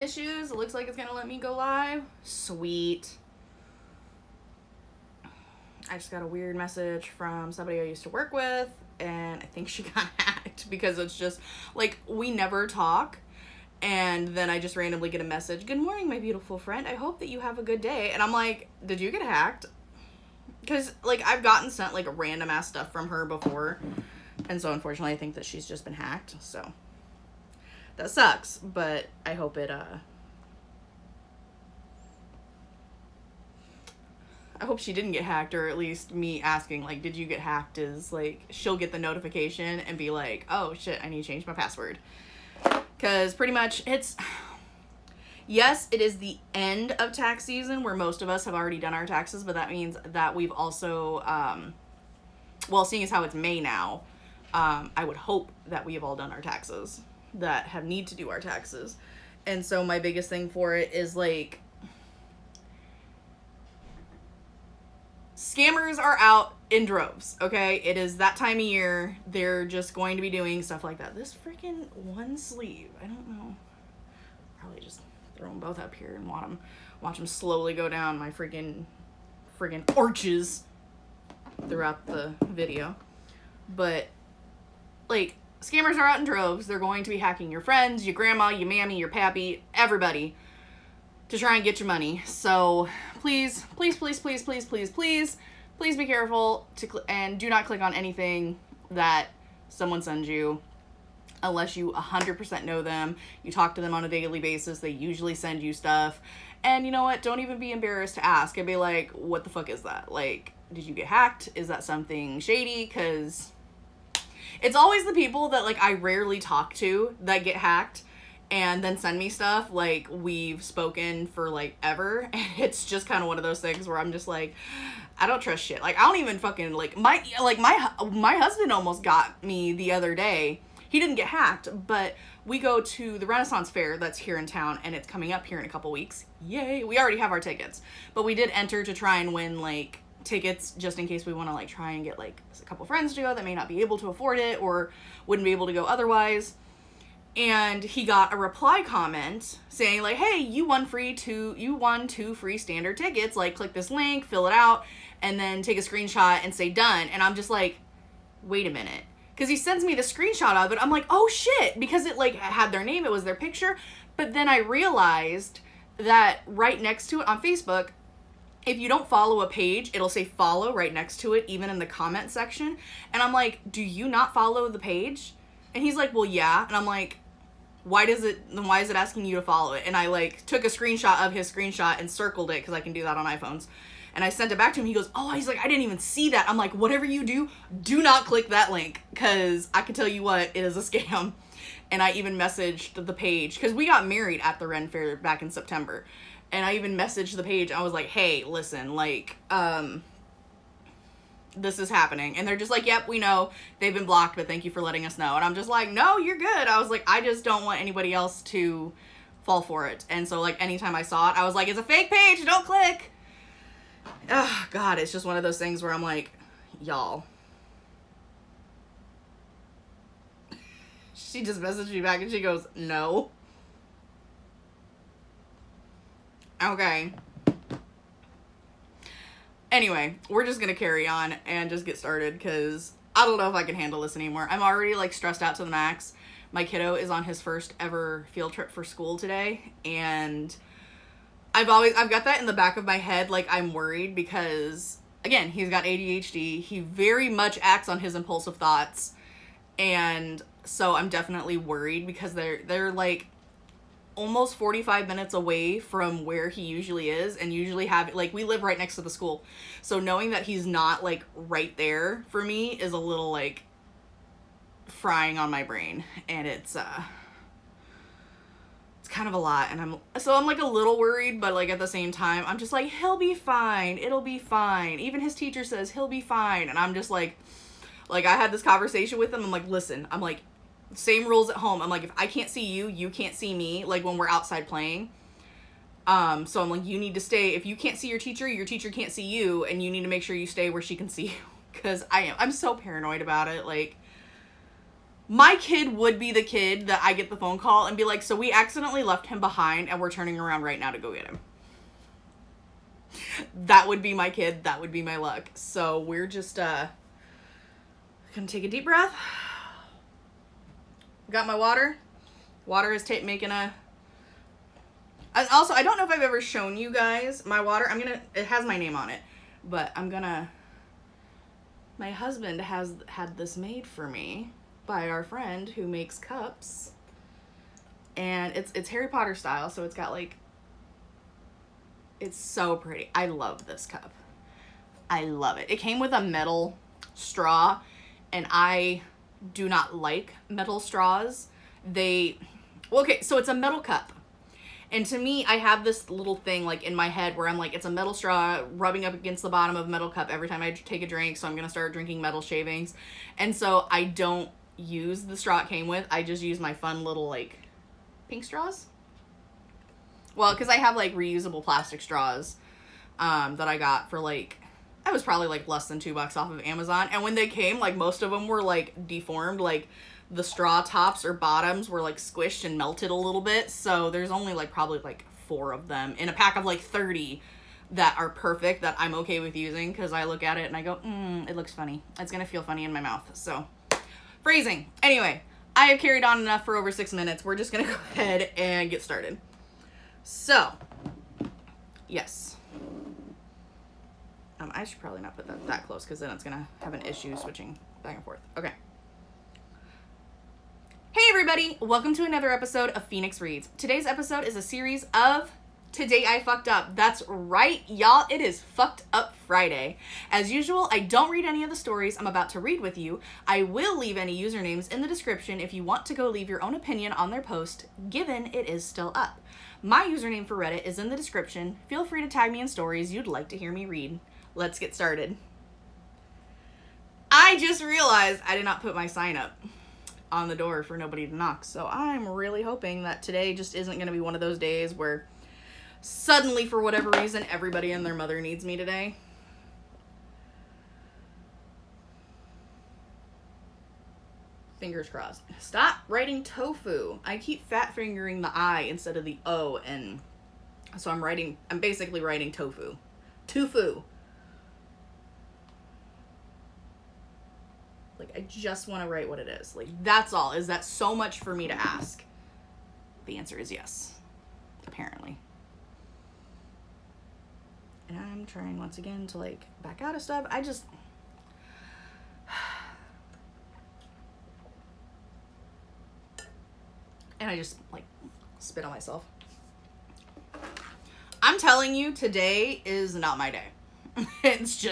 issues. It looks like it's gonna let me go live. Sweet. I just got a weird message from somebody I used to work with, and I think she got hacked because it's just like we never talk. And then I just randomly get a message, "Good morning, my beautiful friend. I hope that you have a good day." And I'm like, "Did you get hacked?" Because like I've gotten sent like random ass stuff from her before, and so unfortunately I think that she's just been hacked. So that sucks, but I hope I hope she didn't get hacked, or at least me asking, like, did you get hacked is, like, she'll get the notification and be like, oh, shit, I need to change my password. Because pretty much yes, it is the end of tax season where most of us have already done our taxes, but that means that we've also, well, seeing as how it's May now, I would hope that we have all done our taxes that have need to do our taxes. And so my biggest thing for it is, like, scammers are out in droves, okay? It is that time of year. They're just going to be doing stuff like that. This freaking one sleeve, I don't know. Probably just throw them both up here and watch them slowly go down my freaking arches throughout the video. But, like, scammers are out in droves. They're going to be hacking your friends, your grandma, your mammy, your pappy, everybody, to try and get your money. So please, please, please, please, please, please, please, please be careful and do not click on anything that someone sends you unless you 100% know them. You talk to them on a daily basis. They usually send you stuff. And you know what? Don't even be embarrassed to ask. And be like, what the fuck is that? Like, did you get hacked? Is that something shady? Because it's always the people that, like, I rarely talk to that get hacked and then send me stuff, like, we've spoken for, like, ever, and it's just kind of one of those things where I'm just like, I don't trust shit. Like, I don't even fucking, like, my husband almost got me the other day. He didn't get hacked, but we go to the Renaissance Fair that's here in town, and it's coming up here in a couple weeks. Yay! We already have our tickets, but we did enter to try and win, like, tickets just in case we want to, like, try and get, like, a couple friends to go that may not be able to afford it or wouldn't be able to go otherwise. And he got a reply comment saying, like, hey, you won two free standard tickets. Like, click this link, fill it out, and then take a screenshot and say done. And I'm just like, wait a minute. Because he sends me the screenshot of it. I'm like, oh shit. Because it, like, had their name. It was their picture. But then I realized that right next to it on Facebook, if you don't follow a page, it'll say follow right next to it, even in the comment section. And I'm like, do you not follow the page? And he's like, well, yeah. And I'm like, why is it asking you to follow it? And I, like, took a screenshot of his screenshot and circled it, because I can do that on iPhones. And I sent it back to him. He goes, oh, he's like, I didn't even see that. I'm like, whatever you do not click that link, because I can tell you what, it is a scam. And I even messaged the page, because we got married at the Ren Fair back in September. And I even messaged the page. I was like, hey, listen, like, this is happening. And they're just like, yep, we know. They've been blocked, but thank you for letting us know. And I'm just like, no, you're good. I was like, I just don't want anybody else to fall for it. And so, like, anytime I saw it, I was like, it's a fake page, don't click. Oh, God, it's just one of those things where I'm like, y'all. She just messaged me back and she goes, no. Okay. Anyway, we're just gonna carry on and just get started, because I don't know if I can handle this anymore. I'm already, like, stressed out to the max. My kiddo is on his first ever field trip for school today, and I've got that in the back of my head, like, I'm worried because, again, he's got ADHD. He very much acts on his impulsive thoughts, and so I'm definitely worried because they're like almost 45 minutes away from where he usually is, and usually like, we live right next to the school. So knowing that he's not, like, right there for me is a little, like, frying on my brain, and it's kind of a lot, and I'm like a little worried, but, like, at the same time, I'm just like, he'll be fine. It'll be fine. Even his teacher says he'll be fine. And I'm just like, I had this conversation with him. I'm like, listen, I'm like, same rules at home. I'm like, if I can't see you, you can't see me, like, when we're outside playing. So I'm like, you need to stay. If you can't see your teacher can't see you, and you need to make sure you stay where she can see you. Because I'm so paranoid about it. Like, My kid would be the kid that I get the phone call and be like, so we accidentally left him behind and we're turning around right now to go get him. That would be my kid. That would be my luck. So we're just gonna take a deep breath. Got my water. Water is making a... And also, I don't know if I've ever shown you guys my water. It has my name on it. But my husband has had this made for me by our friend who makes cups. And it's Harry Potter style, so it's got like... It's so pretty. I love this cup. I love it. It came with a metal straw, and I do not like metal straws. Okay, so it's a metal cup. And to me, I have this little thing like in my head where I'm like, it's a metal straw rubbing up against the bottom of a metal cup every time I take a drink, so I'm going to start drinking metal shavings. And so I don't use the straw it came with. I just use my fun little like pink straws. Well, because I have like reusable plastic straws that I got for like, I was probably like less than $2 off of Amazon. And when they came, like most of them were like deformed, like the straw tops or bottoms were like squished and melted a little bit. So there's only like probably like 4 of them in a pack of like 30 that are perfect that I'm okay with using, because I look at it and I go, it looks funny. It's going to feel funny in my mouth. So phrasing. Anyway, I have carried on enough for over 6 minutes. We're just going to go ahead and get started. So, yes. I should probably not put that close, because then it's going to have an issue switching back and forth. Okay. Hey everybody, welcome to another episode of Phoenix Reads. Today's episode is a series of Today I Fucked Up. That's right, y'all, it is Fucked Up Friday. As usual, I don't read any of the stories I'm about to read with you. I will leave any usernames in the description if you want to go leave your own opinion on their post, given it is still up. My username for Reddit is in the description. Feel free to tag me in stories you'd like to hear me read. Let's get started. I just realized I did not put my sign up on the door for nobody to knock, so I'm really hoping that today just isn't going to be one of those days where suddenly, for whatever reason, everybody and their mother needs me today. Fingers crossed. Stop writing tofu. I keep fat fingering the I instead of the O, and so I'm basically writing tofu. Tofu. Like, I just want to write what it is. Like, that's all. Is that so much for me to ask? The answer is yes. Apparently. And I'm trying once again to, like, back out of stuff. And I just, like, spit on myself. I'm telling you, today is not my day. It's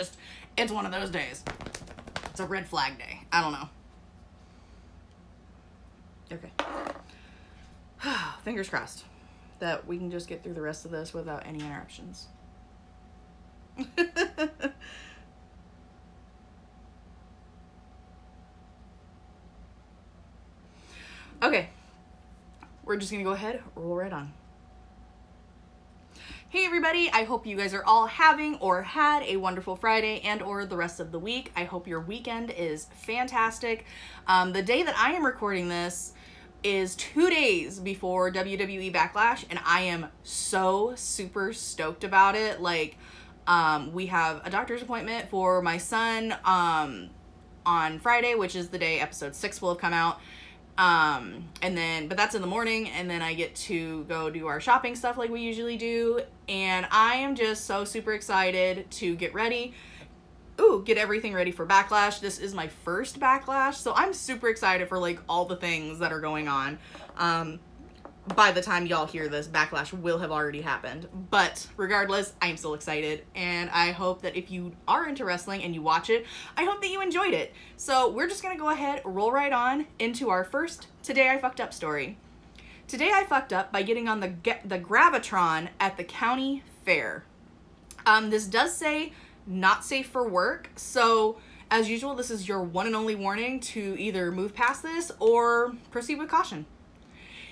one of those days. It's a red flag day. I don't know. Okay. Fingers crossed that we can just get through the rest of this without any interruptions. Okay. We're just going to go ahead, roll right on. Hey everybody, I hope you guys are all having or had a wonderful Friday and or the rest of the week. I hope your weekend is fantastic. The day that I am recording this is 2 days before WWE Backlash, and I am so super stoked about it. Like, we have a doctor's appointment for my son on Friday, which is the day episode 6 will have come out. But that's in the morning, and then I get to go do our shopping stuff like we usually do, and I am just so super excited to get ready. Get everything ready for Backlash. This is my first Backlash, so I'm super excited for, like, all the things that are going on. By the time y'all hear this, Backlash will have already happened. But regardless, I am still excited, and I hope that if you are into wrestling and you watch it, I hope that you enjoyed it. So we're just going to go ahead, roll right on into our first Today I Fucked Up story. Today I fucked up by getting on the Gravitron at the county fair. This does say not safe for work, so as usual, this is your one and only warning to either move past this or proceed with caution.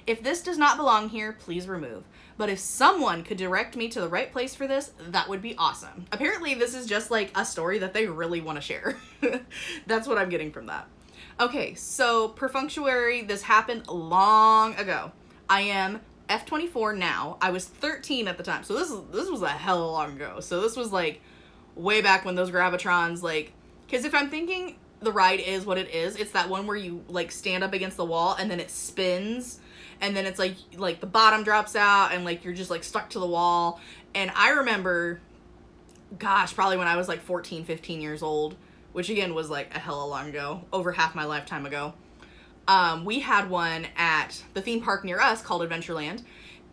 If this does not belong here, please remove. But if someone could direct me to the right place for this, that would be awesome. Apparently, this is just like a story that they really want to share. That's what I'm getting from that. Okay, so perfunctory, this happened long ago. I am F24 now. I was 13 at the time. So this was a hell of long ago. So this was like way back when those Gravitrons, like, because if I'm thinking the ride is what it is, it's that one where you like stand up against the wall and then it spins and then it's like the bottom drops out and like you're just like stuck to the wall. And I remember, gosh, probably when I was like 14, 15 years old, which again was like a hella long ago, over half my lifetime ago. We had one at the theme park near us called Adventureland,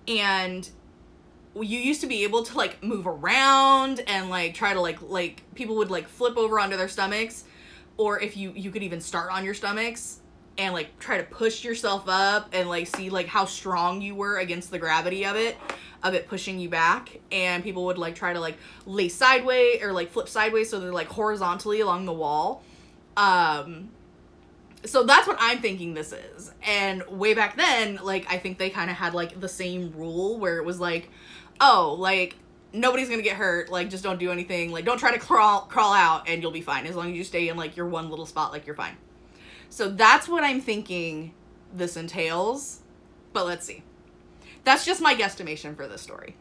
and you used to be able to like move around and like try to like people would like flip over onto their stomachs, or if you could even start on your stomachs and like try to push yourself up and like see like how strong you were against the gravity of it pushing you back. And people would like try to like lay sideways or like flip sideways so they're like horizontally along the wall. So that's what I'm thinking this is. And way back then, like, I think they kind of had like the same rule where it was like, oh, like, nobody's gonna get hurt, like, just don't do anything, like, don't try to crawl out and you'll be fine. As long as you stay in like your one little spot, like, you're fine. So that's what I'm thinking this entails, but let's see. That's just my guesstimation for this story.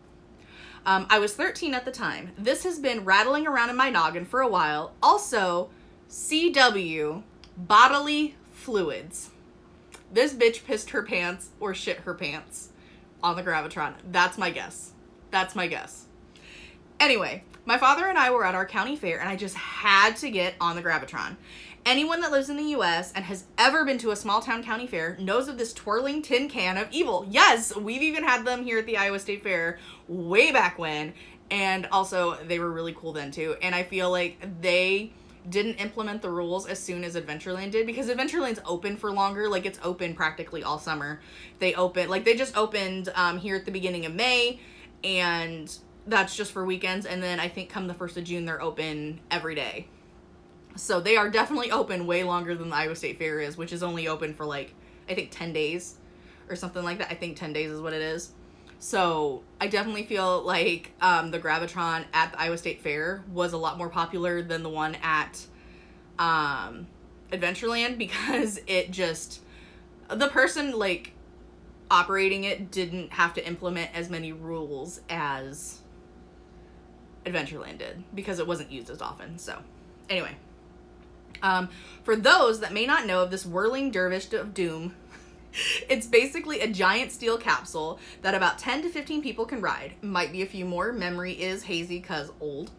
I was 13 at the time. This has been rattling around in my noggin for a while. Also, CW, bodily fluids. This bitch pissed her pants or shit her pants on the Gravitron. That's my guess. That's my guess. Anyway, my father and I were at our county fair and I just had to get on the Gravitron. Anyone that lives in the US and has ever been to a small town county fair knows of this twirling tin can of evil. Yes, we've even had them here at the Iowa State Fair way back when. And also, they were really cool then too. And I feel like they didn't implement the rules as soon as Adventureland did, because Adventureland's open for longer. Like, it's open practically all summer. They just opened here at the beginning of May, and that's just for weekends. And then I think come the 1st of June, they're open every day. So they are definitely open way longer than the Iowa State Fair is, which is only open for like, I think 10 days or something like that. I think 10 days is what it is. So I definitely feel like the Gravitron at the Iowa State Fair was a lot more popular than the one at Adventureland, because it just, the person like operating it didn't have to implement as many rules as Adventureland did, because it wasn't used as often. So anyway. For those that may not know of this whirling dervish of doom, it's basically a giant steel capsule that about 10 to 15 people can ride. Might be a few more. Memory is hazy because old.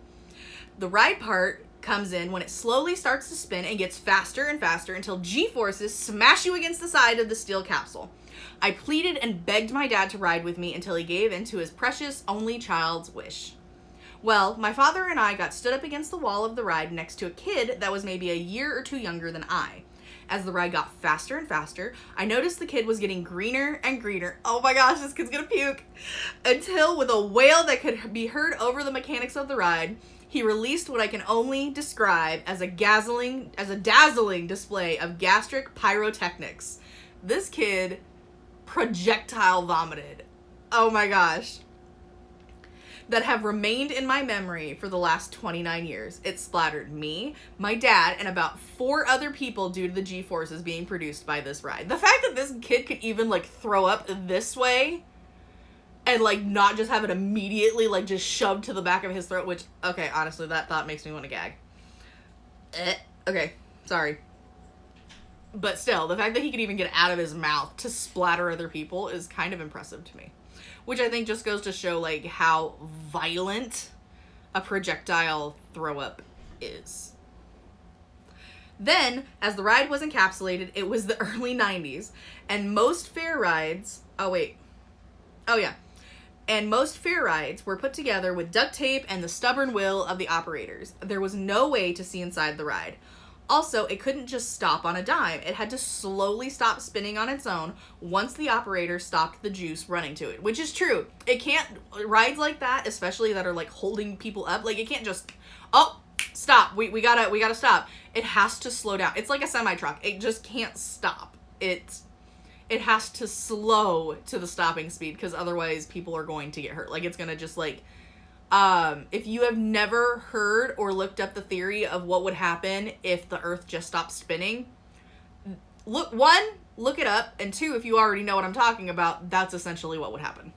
The ride part comes in when it slowly starts to spin and gets faster and faster until G-forces smash you against the side of the steel capsule. I pleaded and begged my dad to ride with me until he gave in to his precious only child's wish. Well, my father and I got stood up against the wall of the ride next to a kid that was maybe a year or two younger than I. As the ride got faster and faster, I noticed the kid was getting greener and greener. Oh my gosh, this kid's gonna puke. Until, with a wail that could be heard over the mechanics of the ride, he released what I can only describe as a dazzling display of gastric pyrotechnics. This kid projectile vomited. Oh my gosh. That have remained in my memory for the last 29 years. It splattered me, my dad, and about 4 other people due to the G-forces being produced by this ride. The fact that this kid could even, like, throw up this way and, like, not just have it immediately, like, just shoved to the back of his throat, which, okay, honestly, that thought makes me want to gag. Okay, sorry. But still, the fact that he could even get it out of his mouth to splatter other people is kind of impressive to me. Which I think just goes to show, like, how violent a projectile throw-up is. Then, as the ride was encapsulated, it was the early 90s, and most fair rides... And most fair rides were put together with duct tape and the stubborn will of the operators. There was no way to see inside the ride. Also, it couldn't just stop on a dime. It had to slowly stop spinning on its own once the operator stopped the juice running to it, which is true. It can't, rides like that, especially that are like holding people up, like it can't just, oh, stop, we gotta stop. It has to slow down. It's like a semi-truck. It just can't stop. It has to slow to the stopping speed, because otherwise people are going to get hurt. Like, it's gonna just like, if you have never heard or looked up the theory of what would happen if the earth just stopped spinning, look it up, and 2, if you already know what I'm talking about, that's essentially what would happen.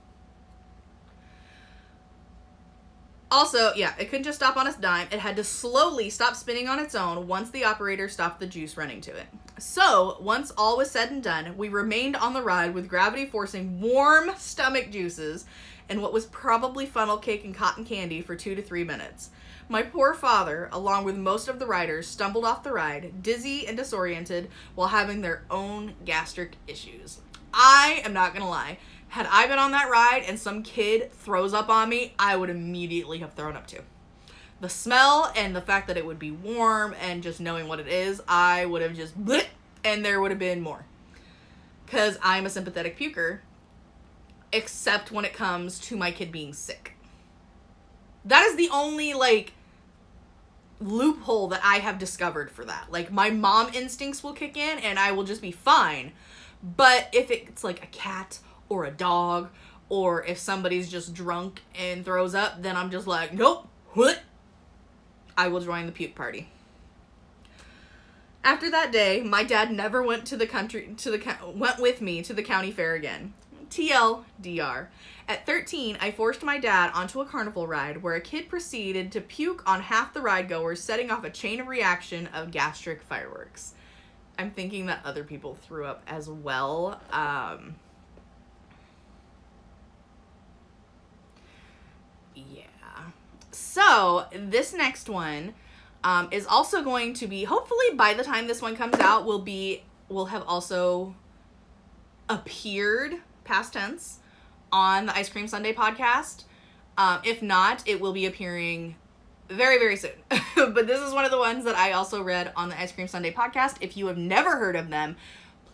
Also, yeah, it couldn't just stop on its dime. It had to slowly stop spinning on its own once the operator stopped the juice running to it. So, once all was said and done, we remained on the ride with gravity forcing warm stomach juices and what was probably funnel cake and cotton candy for 2 to 3 minutes. My poor father, along with most of the riders, stumbled off the ride, dizzy and disoriented, while having their own gastric issues. I am not gonna lie. Had I been on that ride and some kid throws up on me, I would immediately have thrown up too. The smell and the fact that it would be warm and just knowing what it is, I would have just bleh, and there would have been more. Because I'm a sympathetic puker, except when it comes to my kid being sick. That is the only, like, loophole that I have discovered for that. Like, my mom instincts will kick in and I will just be fine. But if it's like a cat or a dog, or if somebody's just drunk and throws up, then I'm just like, nope, what? I will join the puke party. After that day, my dad never went went with me to the county fair again. TLDR. At 13, I forced my dad onto a carnival ride where a kid proceeded to puke on half the ride goers, setting off a chain of reaction of gastric fireworks. I'm thinking that other people threw up as well. Yeah. So, this next one is also going to be, hopefully by the time this one comes out, will have also appeared, past tense, on the Ice Cream Sunday podcast. If not, it will be appearing very, very soon. But this is one of the ones that I also read on the Ice Cream Sunday podcast. If you have never heard of them,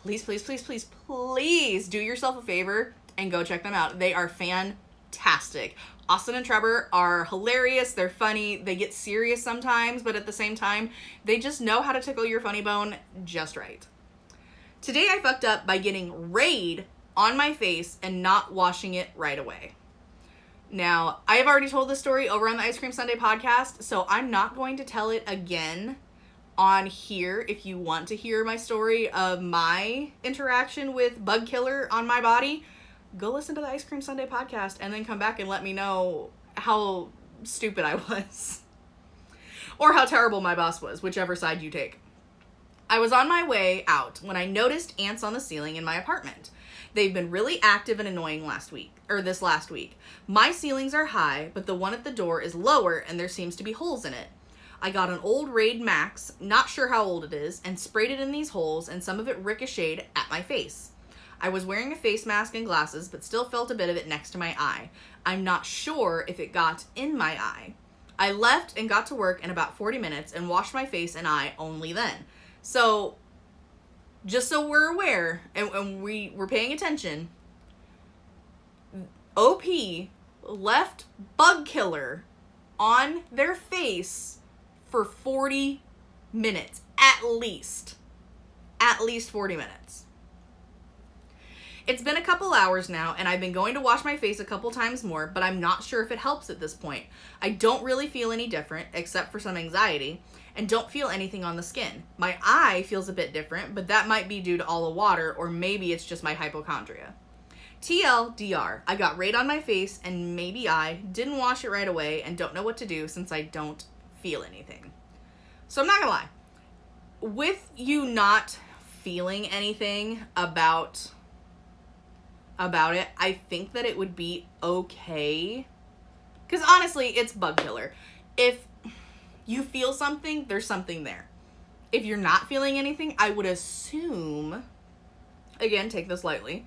please, please, please, please, please do yourself a favor and go check them out. They are fantastic. Austin and Trevor are hilarious. They're funny. They get serious sometimes, but at the same time, they just know how to tickle your funny bone just right. Today I fucked up by getting Raid on my face and not washing it right away. Now, I have already told this story over on the Ice Cream Sunday podcast, so I'm not going to tell it again on here. If you want to hear my story of my interaction with bug killer on my body, go listen to the Ice Cream Sunday podcast and then come back and let me know how stupid I was. Or how terrible my boss was, whichever side you take. I was on my way out when I noticed ants on the ceiling in my apartment. They've been really active and annoying this last week. My ceilings are high, but the one at the door is lower and there seems to be holes in it. I got an old Raid Max, not sure how old it is, and sprayed it in these holes, and some of it ricocheted at my face. I was wearing a face mask and glasses, but still felt a bit of it next to my eye. I'm not sure if it got in my eye. I left and got to work in about 40 minutes and washed my face and eye only then. So, just so we're aware, and we're paying attention, OP left bug killer on their face for 40 minutes, at least 40 minutes. It's been a couple hours now, and I've been going to wash my face a couple times more, but I'm not sure if it helps at this point. I don't really feel any different, except for some anxiety, and don't feel anything on the skin. My eye feels a bit different, but that might be due to all the water, or maybe it's just my hypochondria. TLDR, I got Raid on my face, and maybe I didn't wash it right away, and don't know what to do since I don't feel anything. So I'm not gonna lie. With you not feeling anything about it, I think that it would be okay. Because honestly, it's bug killer. If you feel something, there's something there. If you're not feeling anything, I would assume, again, take this lightly,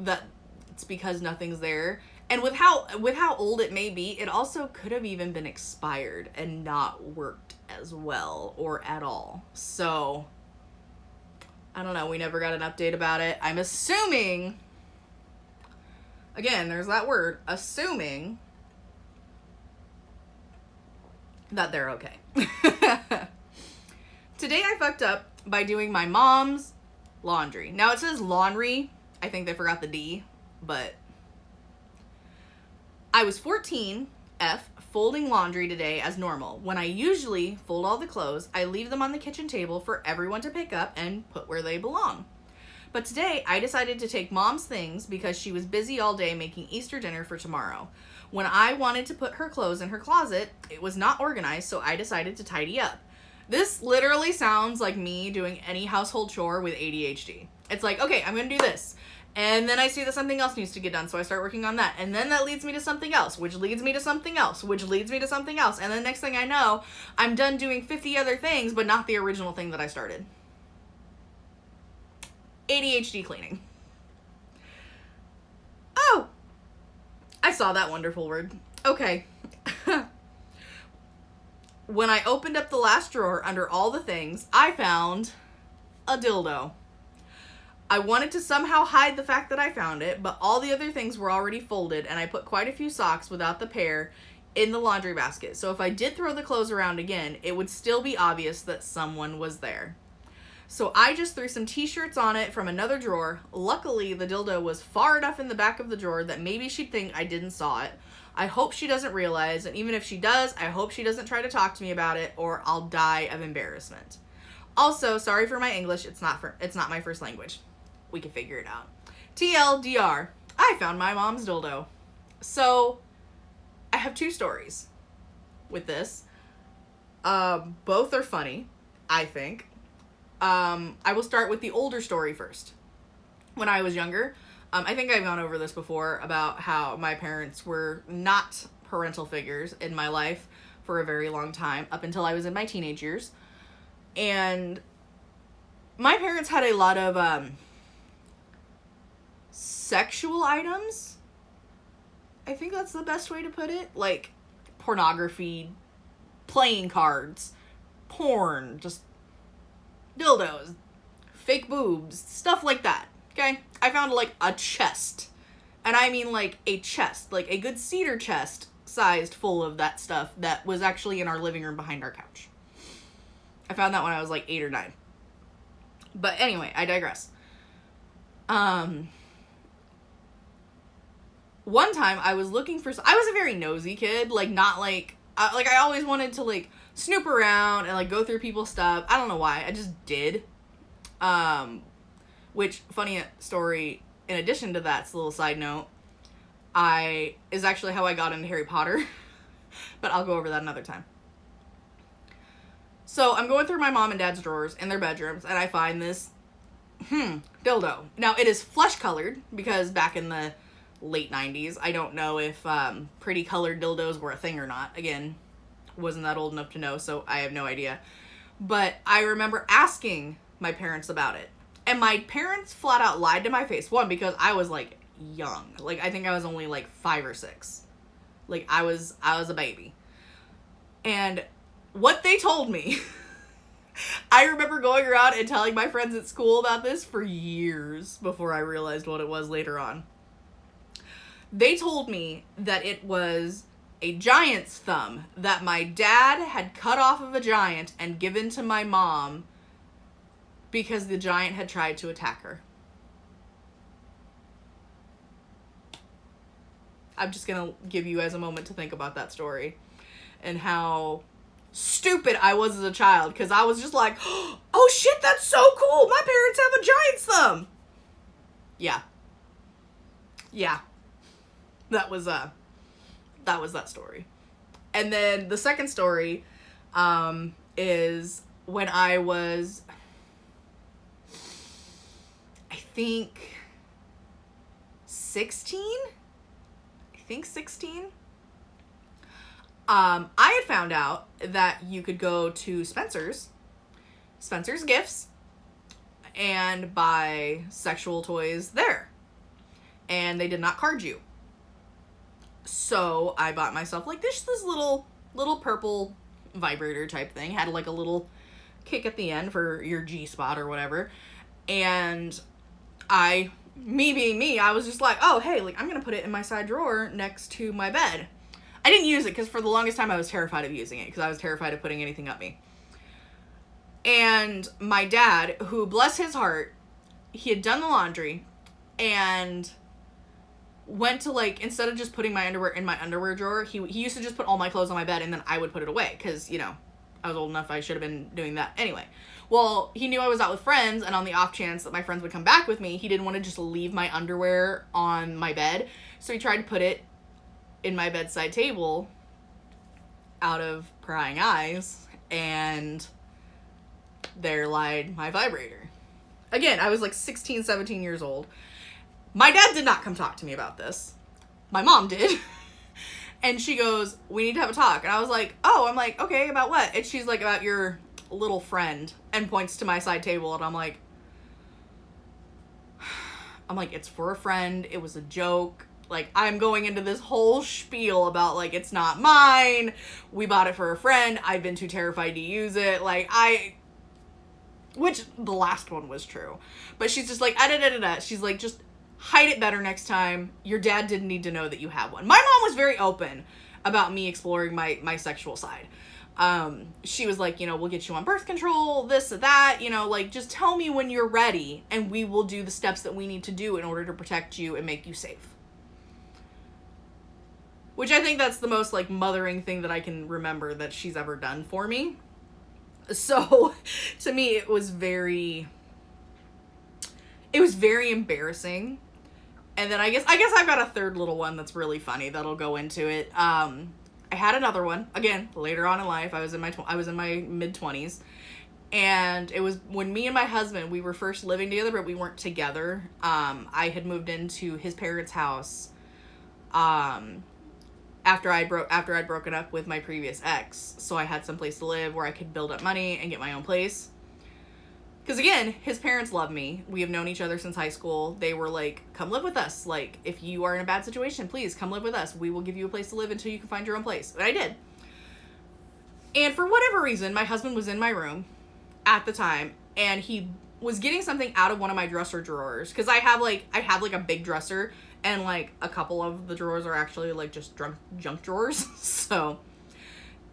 that it's because nothing's there. And with how old it may be, it also could have even been expired and not worked as well or at all. So, I don't know. We never got an update about it. I'm assuming, again, there's that word, assuming that they're okay. Today I fucked up by doing my mom's laundry. Now it says laundry. I think they forgot the D, but I was 14, folding laundry today as normal. When I usually fold all the clothes, I leave them on the kitchen table for everyone to pick up and put where they belong. But today, I decided to take Mom's things because she was busy all day making Easter dinner for tomorrow. When I wanted to put her clothes in her closet, it was not organized, so I decided to tidy up. This literally sounds like me doing any household chore with ADHD. It's like, okay, I'm going to do this. And then I see that something else needs to get done, so I start working on that. And then that leads me to something else, which leads me to something else, which leads me to something else. And then next thing I know, I'm done doing 50 other things, but not the original thing that I started. ADHD cleaning. Oh! I saw that wonderful word. Okay. When I opened up the last drawer under all the things, I found a dildo. I wanted to somehow hide the fact that I found it, but all the other things were already folded, and I put quite a few socks without the pair in the laundry basket. So if I did throw the clothes around again, it would still be obvious that someone was there. So I just threw some t-shirts on it from another drawer. Luckily, the dildo was far enough in the back of the drawer that maybe she'd think I didn't saw it. I hope she doesn't realize, and even if she does, I hope she doesn't try to talk to me about it, or I'll die of embarrassment. Also, sorry for my English, it's not my first language. We can figure it out. TLDR, I found my mom's dildo. So, I have two stories with this. Both are funny, I think. I will start with the older story first. When I was younger, I think I've gone over this before about how my parents were not parental figures in my life for a very long time, up until I was in my teenage years. And my parents had a lot of sexual items. I think that's the best way to put it. Like pornography, playing cards, porn, just dildos, fake boobs, stuff like that. Okay? I found like a chest. And I mean like a chest, like a good cedar chest sized full of that stuff that was actually in our living room behind our couch. I found that when I was like 8 or 9. But anyway, I digress. One time I was looking for, I was a very nosy kid, like not like I always wanted to like snoop around and like go through people's stuff. I don't know why, I just did. Which, funny story, in addition to that, it's a little side note, is actually how I got into Harry Potter. But I'll go over that another time. So, I'm going through my mom and dad's drawers in their bedrooms, and I find this, dildo. Now, it is flesh-colored, because back in the late 90s, I don't know if, pretty colored dildos were a thing or not. Again, wasn't that old enough to know, so I have no idea. But I remember asking my parents about it. And my parents flat out lied to my face. One, because I was, like, young. Like, I think I was only, like, 5 or 6. Like, I was a baby. And what they told me, I remember going around and telling my friends at school about this for years before I realized what it was later on. They told me that it was a giant's thumb that my dad had cut off of a giant and given to my mom because the giant had tried to attack her. I'm just gonna give you guys a moment to think about that story and how stupid I was as a child, because I was just like, oh shit, that's so cool, my parents have a giant's thumb. Yeah. That was that story. And then the second story is when I was, I think 16. I had found out that you could go to Spencer's Gifts, and buy sexual toys there. And they did not card you. So I bought myself like this little purple vibrator type thing. Had like a little kick at the end for your G-spot or whatever. And me being me, I was just like, oh, hey, like I'm going to put it in my side drawer next to my bed. I didn't use it because for the longest time I was terrified of using it because I was terrified of putting anything up me. And my dad, who, bless his heart, he had done the laundry and went to, like, instead of just putting my underwear in my underwear drawer, he used to just put all my clothes on my bed and then I would put it away because, you know, I was old enough, I should have been doing that. Anyway, well, he knew I was out with friends, and on the off chance that my friends would come back with me, he didn't want to just leave my underwear on my bed, so he tried to put it in my bedside table out of prying eyes, and there lied my vibrator. Again, I was like 16, 17 years old. My dad did not come talk to me about this. My mom did. And she goes, we need to have a talk. And I was like, oh, I'm like, okay, about what? And she's like, about your little friend, and points to my side table. And I'm like, it's for a friend. It was a joke. Like, I'm going into this whole spiel about, like, it's not mine. We bought it for a friend. I've been too terrified to use it. Like, which the last one was true. But she's just like, she's like, just hide it better next time. Your dad didn't need to know that you have one. My mom was very open about me exploring my sexual side. She was like, you know, we'll get you on birth control, this or that, you know, like, just tell me when you're ready and we will do the steps that we need to do in order to protect you and make you safe. Which I think that's the most, like, mothering thing that I can remember that she's ever done for me. So, to me, it was very embarrassing. And then I guess I've got a third little one that's really funny that'll go into it. I had another one, again, later on in life. I was in my mid-20s. And it was when me and my husband, we were first living together, but we weren't together. I had moved into his parents' house after I'd broken up with my previous ex. So I had some place to live where I could build up money and get my own place. Because, again, his parents love me. We have known each other since high school. They were like, come live with us. Like, if you are in a bad situation, please come live with us. We will give you a place to live until you can find your own place. And I did. And for whatever reason, my husband was in my room at the time, and he was getting something out of one of my dresser drawers. Because I have a big dresser, and, like, a couple of the drawers are actually, like, just junk drawers. So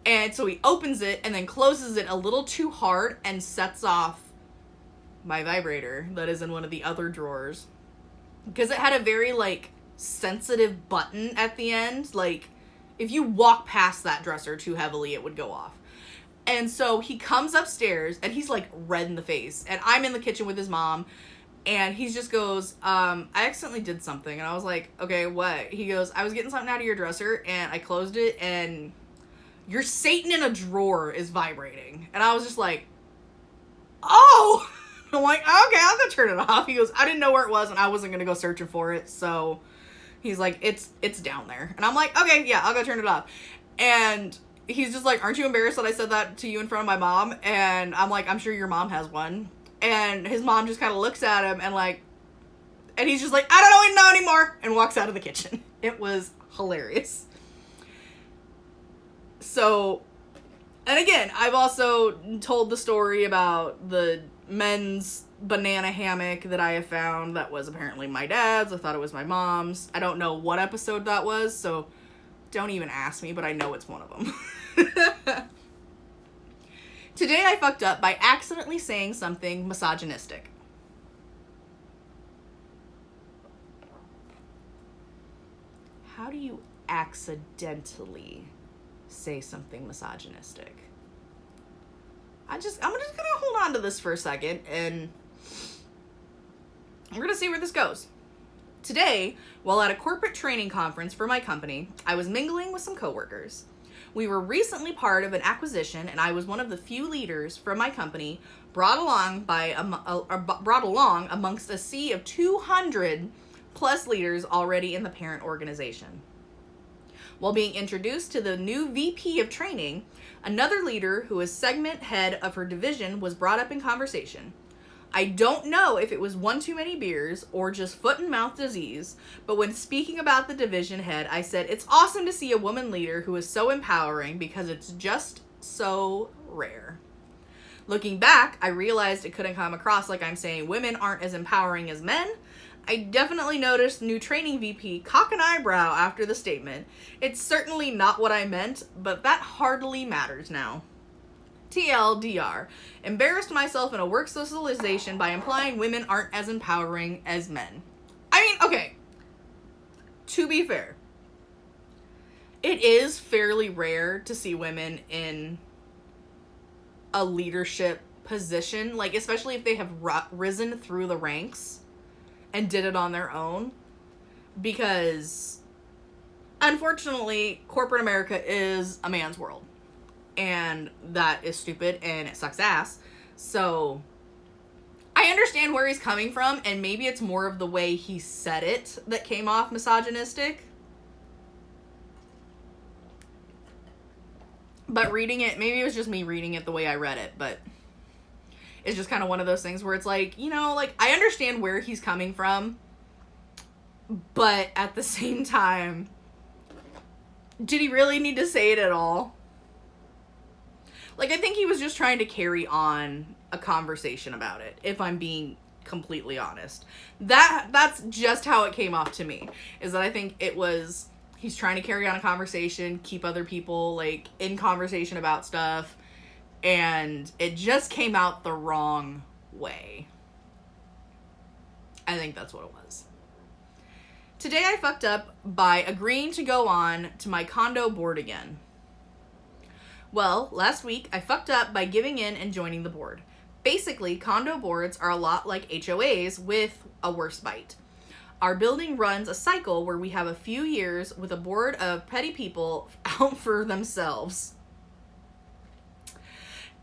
he opens it and then closes it a little too hard and sets off my vibrator that is in one of the other drawers, because it had a very, like, sensitive button at the end. Like, if you walk past that dresser too heavily, it would go off. And so he comes upstairs and he's, like, red in the face, and I'm in the kitchen with his mom, and he just goes, I accidentally did something. And I was like, okay, what? He goes, I was getting something out of your dresser and I closed it and your Satan in a drawer is vibrating. And I was just like, oh. I'm like, okay, I'll go turn it off. He goes, I didn't know where it was, and I wasn't going to go searching for it, so he's like, it's down there. And I'm like, okay, yeah, I'll go turn it off. And he's just like, aren't you embarrassed that I said that to you in front of my mom? And I'm like, I'm sure your mom has one. And his mom just kind of looks at him and he's just like, I don't even know anymore, and walks out of the kitchen. It was hilarious. So, and again, I've also told the story about the men's banana hammock that I have found that was apparently my dad's. I thought it was my mom's. I don't know what episode that was, so don't even ask me, but I know it's one of them. Today I fucked up by accidentally saying something misogynistic. How do you accidentally say something misogynistic? I'm just gonna hold on to this for a second, and we're gonna see where this goes. Today, while at a corporate training conference for my company, I was mingling with some coworkers. We were recently part of an acquisition, and I was one of the few leaders from my company brought along amongst a sea of 200 plus leaders already in the parent organization. While being introduced to the new VP of training, another leader who is segment head of her division was brought up in conversation. I don't know if it was one too many beers or just foot and mouth disease, but when speaking about the division head, I said, it's awesome to see a woman leader who is so empowering because it's just so rare. Looking back, I realized it couldn't come across like I'm saying women aren't as empowering as men. I definitely noticed new training VP cock an eyebrow after the statement. It's certainly not what I meant, but that hardly matters now. TLDR. Embarrassed myself in a work socialization by implying women aren't as empowering as men. I mean, okay. to be fair, it is fairly rare to see women in a leadership position, like, especially if they have risen through the ranks and did it on their own, because unfortunately corporate America is a man's world, and that is stupid and it sucks ass. So I understand where he's coming from, and maybe it's more of the way he said it that came off misogynistic. But reading it, maybe it was just me reading it the way I read it, but it's just kind of one of those things where it's like, you know, like, I understand where he's coming from, but at the same time, did he really need to say it at all? Like, I think he was just trying to carry on a conversation about it, if I'm being completely honest. That's just how it came off to me, is that I think it was, he's trying to carry on a conversation, keep other people, like, in conversation about stuff, and it just came out the wrong way. I think that's what it was. Today I fucked up by agreeing to go on to my condo board again. Well, last week I fucked up by giving in and joining the board. Basically, condo boards are a lot like HOAs with a worse bite. Our building runs a cycle where we have a few years with a board of petty people out for themselves.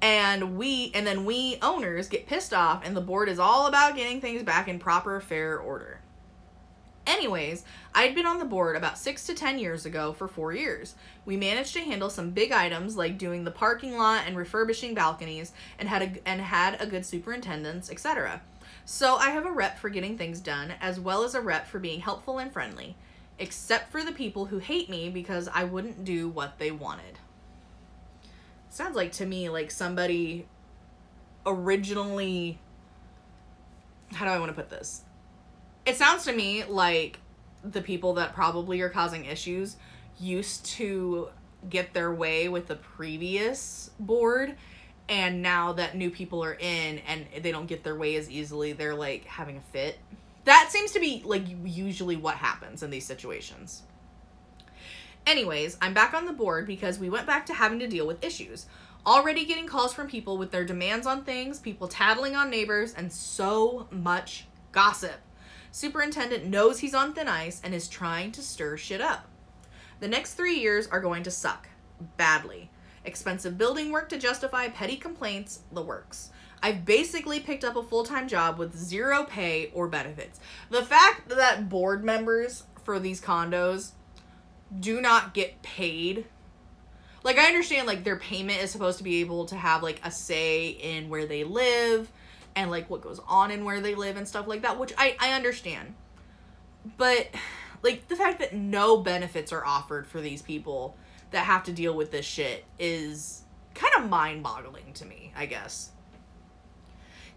And then we owners get pissed off, and the board is all about getting things back in proper, fair order. Anyways, I'd been on the board about 6 to 10 years ago for 4 years. We managed to handle some big items like doing the parking lot and refurbishing balconies, and had a good superintendent, etc. So I have a rep for getting things done, as well as a rep for being helpful and friendly, except for the people who hate me because I wouldn't do what they wanted. Sounds like to me like somebody originally, how do I want to put this? It sounds to me like the people that probably are causing issues used to get their way with the previous board, and now that new people are in and they don't get their way as easily, they're like having a fit. That seems to be like usually what happens in these situations. Anyways, I'm back on the board because we went back to having to deal with issues. Already getting calls from people with their demands on things, people tattling on neighbors, and so much gossip. Superintendent knows he's on thin ice and is trying to stir shit up. The next 3 years are going to suck. Badly. Expensive building work to justify petty complaints, the works. I've basically picked up a full-time job with zero pay or benefits. The fact that board members for these condos do not get paid, like, I understand, like, their payment is supposed to be able to have, like, a say in where they live and, like, what goes on in where they live and stuff like that, which I understand. But, like, the fact that no benefits are offered for these people that have to deal with this shit is kind of mind-boggling to me, I guess.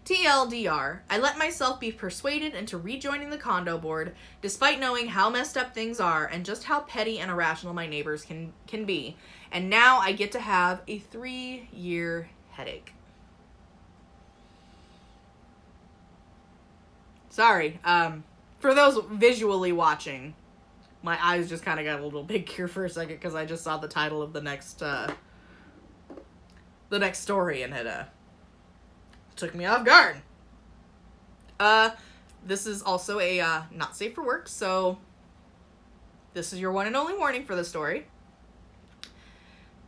TLDR, I let myself be persuaded into rejoining the condo board, despite knowing how messed up things are and just how petty and irrational my neighbors can be. And now I get to have a 3-year headache. Sorry, for those visually watching, my eyes just kind of got a little big here for a second because I just saw the title of the next story and it took me off guard. This is also a not safe for work, so this is your one and only warning for the story.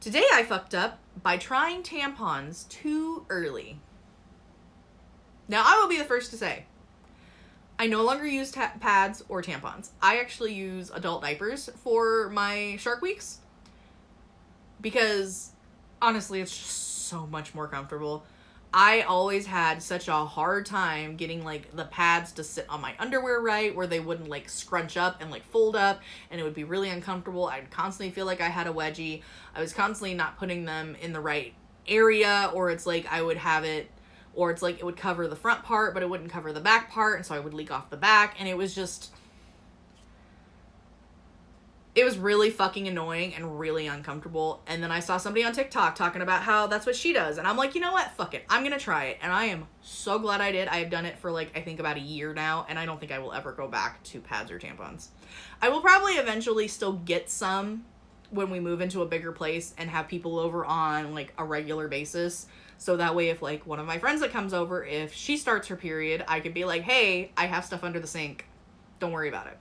Today I fucked up by trying tampons too early. Now, I will be the first to say, I no longer use pads or tampons. I actually use adult diapers for my Shark Weeks because, honestly, it's just so much more comfortable. I always had such a hard time getting, like, the pads to sit on my underwear right, where they wouldn't, like, scrunch up and, like, fold up, and it would be really uncomfortable. I'd constantly feel like I had a wedgie. I was constantly not putting them in the right area, or it's like I would have it, or it's like it would cover the front part, but it wouldn't cover the back part, and so I would leak off the back, and it was just... It was really fucking annoying and really uncomfortable. And then I saw somebody on TikTok talking about how that's what she does. And I'm like, you know what? Fuck it. I'm going to try it. And I am so glad I did. I have done it for like, I think about a year now. And I don't think I will ever go back to pads or tampons. I will probably eventually still get some when we move into a bigger place and have people over on like a regular basis. So that way, if like one of my friends that comes over, if she starts her period, I could be like, hey, I have stuff under the sink. Don't worry about it.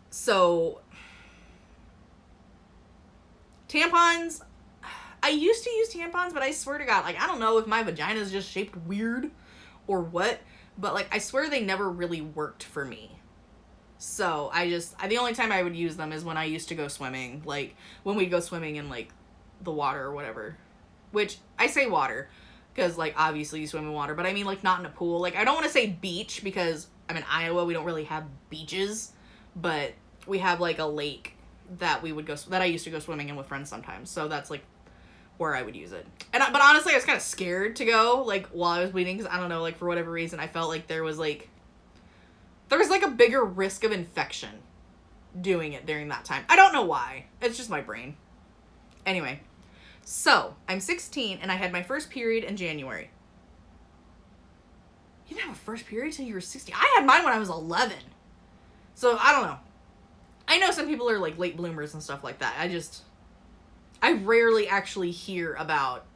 So, tampons, I used to use tampons, but I swear to God, like, I don't know if my vagina is just shaped weird or what, but, like, I swear they never really worked for me. So, the only time I would use them is when I used to go swimming, like, when we'd go swimming in, like, the water or whatever. Which, I say water, because, like, obviously you swim in water, but I mean, like, not in a pool. Like, I don't want to say beach, because I'm in Iowa, we don't really have beaches, but we have like a lake that I used to go swimming in with friends sometimes. So that's like where I would use it. But honestly, I was kind of scared to go like while I was bleeding, because I don't know, like for whatever reason, I felt like there was like a bigger risk of infection doing it during that time. I don't know why. It's just my brain. Anyway, so I'm 16 and I had my first period in January. You didn't have a first period till you were 16? I had mine when I was 11. So I don't know. I know some people are like late bloomers and stuff like that. I rarely actually hear about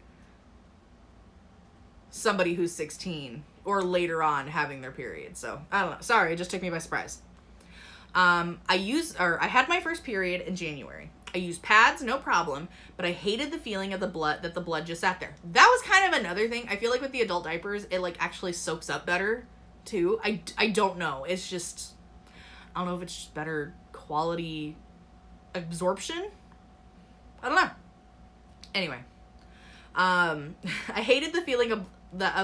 somebody who's 16 or later on having their period. So I don't know. Sorry, it just took me by surprise. I had my first period in January. I used pads, no problem, but I hated the feeling of the blood just sat there. That was kind of another thing. I feel like with the adult diapers, it like actually soaks up better too. I don't know. It's just, I don't know if it's just better quality absorption. I don't know. Anyway, I hated the feeling of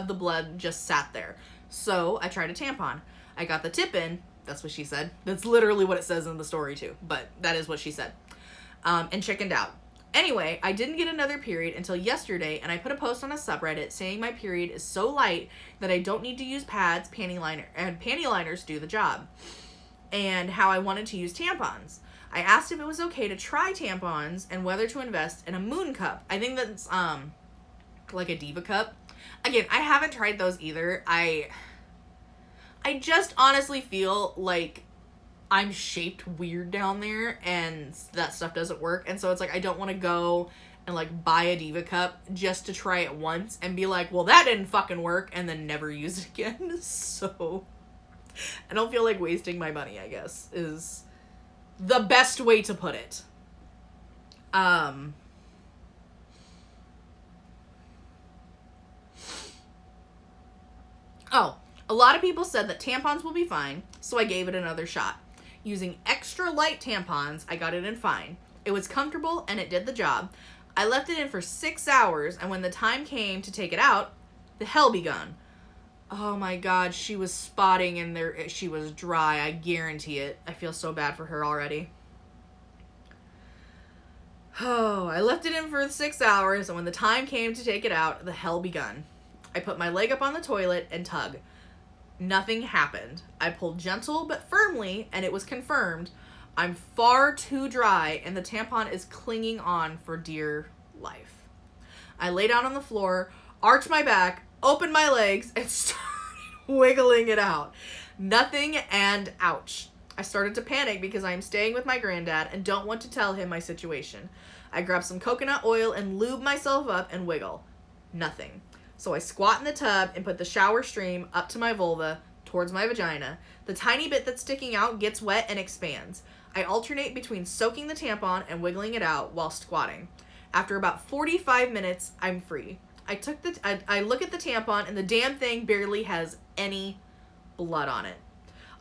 the blood just sat there. So I tried a tampon. I got the tip in. That's what she said. That's literally what it says in the story too. But that is what she said. And chickened out. Anyway, I didn't get another period until yesterday, and I put a post on a subreddit saying my period is so light that I don't need to use pads, panty liners do the job, and how I wanted to use tampons. I asked if it was okay to try tampons and whether to invest in a moon cup. I think that's like a diva cup. Again, I haven't tried those either. I just honestly feel like I'm shaped weird down there and that stuff doesn't work. And so it's like, I don't want to go and like buy a diva cup just to try it once and be like, well, that didn't fucking work, and then never use it again. So I don't feel like wasting my money, I guess, is the best way to put it. Oh, a lot of people said that tampons will be fine, so I gave it another shot. Using extra light tampons, I got it in fine. It was comfortable and it did the job. I left it in for 6 hours, and when the time came to take it out, the hell begun. Oh my God, she was spotting in there. She was dry, I guarantee it. I feel so bad for her already. Oh, I left it in for 6 hours, and when the time came to take it out, the hell begun. I put my leg up on the toilet and tug. Nothing happened. I pulled gentle but firmly, and it was confirmed. I'm far too dry, and the tampon is clinging on for dear life. I lay down on the floor, arched my back, opened my legs, and started wiggling it out. Nothing, and ouch. I started to panic because I am staying with my granddad and don't want to tell him my situation. I grab some coconut oil and lube myself up and wiggle. Nothing. So I squat in the tub and put the shower stream up to my vulva towards my vagina. The tiny bit that's sticking out gets wet and expands. I alternate between soaking the tampon and wiggling it out while squatting. After about 45 minutes, I'm free. I look at the tampon and the damn thing barely has any blood on it.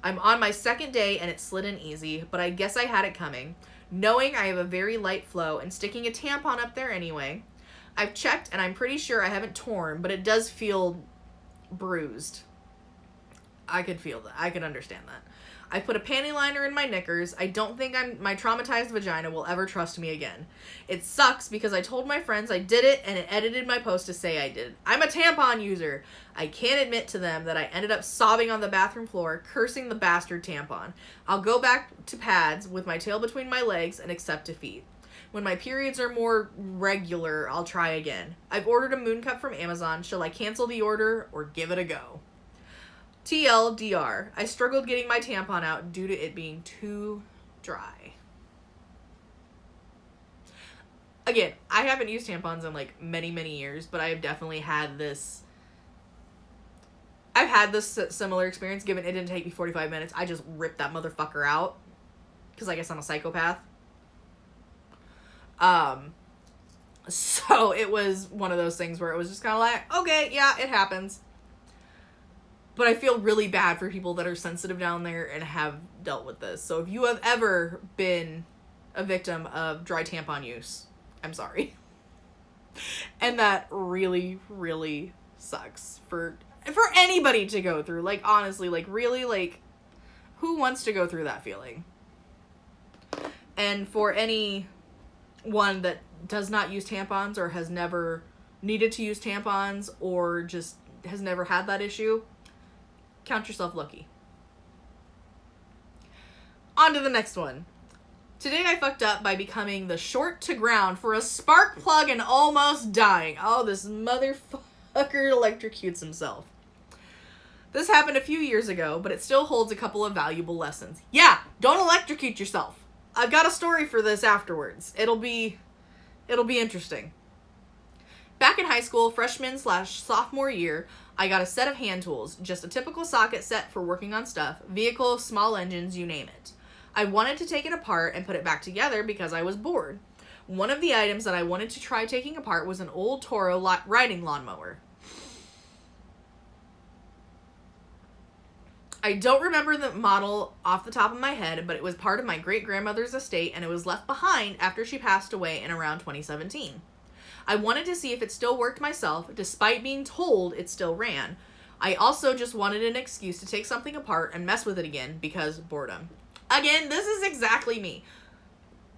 I'm on my second day and it slid in easy, but I guess I had it coming. Knowing I have a very light flow and sticking a tampon up there anyway. I've checked and I'm pretty sure I haven't torn, but it does feel bruised. I could feel that. I could understand that. I put a panty liner in my knickers. I don't think my traumatized vagina will ever trust me again. It sucks because I told my friends I did it and it edited my post to say I did. I'm a tampon user. I can't admit to them that I ended up sobbing on the bathroom floor, cursing the bastard tampon. I'll go back to pads with my tail between my legs and accept defeat. When my periods are more regular, I'll try again. I've ordered a moon cup from Amazon. Shall I cancel the order or give it a go? TLDR. I struggled getting my tampon out due to it being too dry. Again, I haven't used tampons in like many, many years, but I have definitely had this... I've had this similar experience, given it didn't take me 45 minutes. I just ripped that motherfucker out. Because I guess I'm a psychopath. So it was one of those things where it was just kind of like, okay, yeah, it happens. But I feel really bad for people that are sensitive down there and have dealt with this. So if you have ever been a victim of dry tampon use, I'm sorry. And that really, really sucks for anybody to go through. Like, honestly, like, really, like, who wants to go through that feeling? And for anyone that does not use tampons or has never needed to use tampons or just has never had that issue, count yourself lucky. On to the next one. Today I fucked up by becoming the short to ground for a spark plug and almost dying. Oh, this motherfucker electrocutes himself. This happened a few years ago, but it still holds a couple of valuable lessons. Yeah, don't electrocute yourself. I've got a story for this afterwards. It'll be interesting. Back in high school, freshman/sophomore year, I got a set of hand tools, just a typical socket set for working on stuff, vehicles, small engines, you name it. I wanted to take it apart and put it back together because I was bored. One of the items that I wanted to try taking apart was an old Toro riding lawnmower. I don't remember the model off the top of my head, but it was part of my great-grandmother's estate and it was left behind after she passed away in around 2017. I wanted to see if it still worked myself, despite being told it still ran. I also just wanted an excuse to take something apart and mess with it again, because boredom. Again, this is exactly me.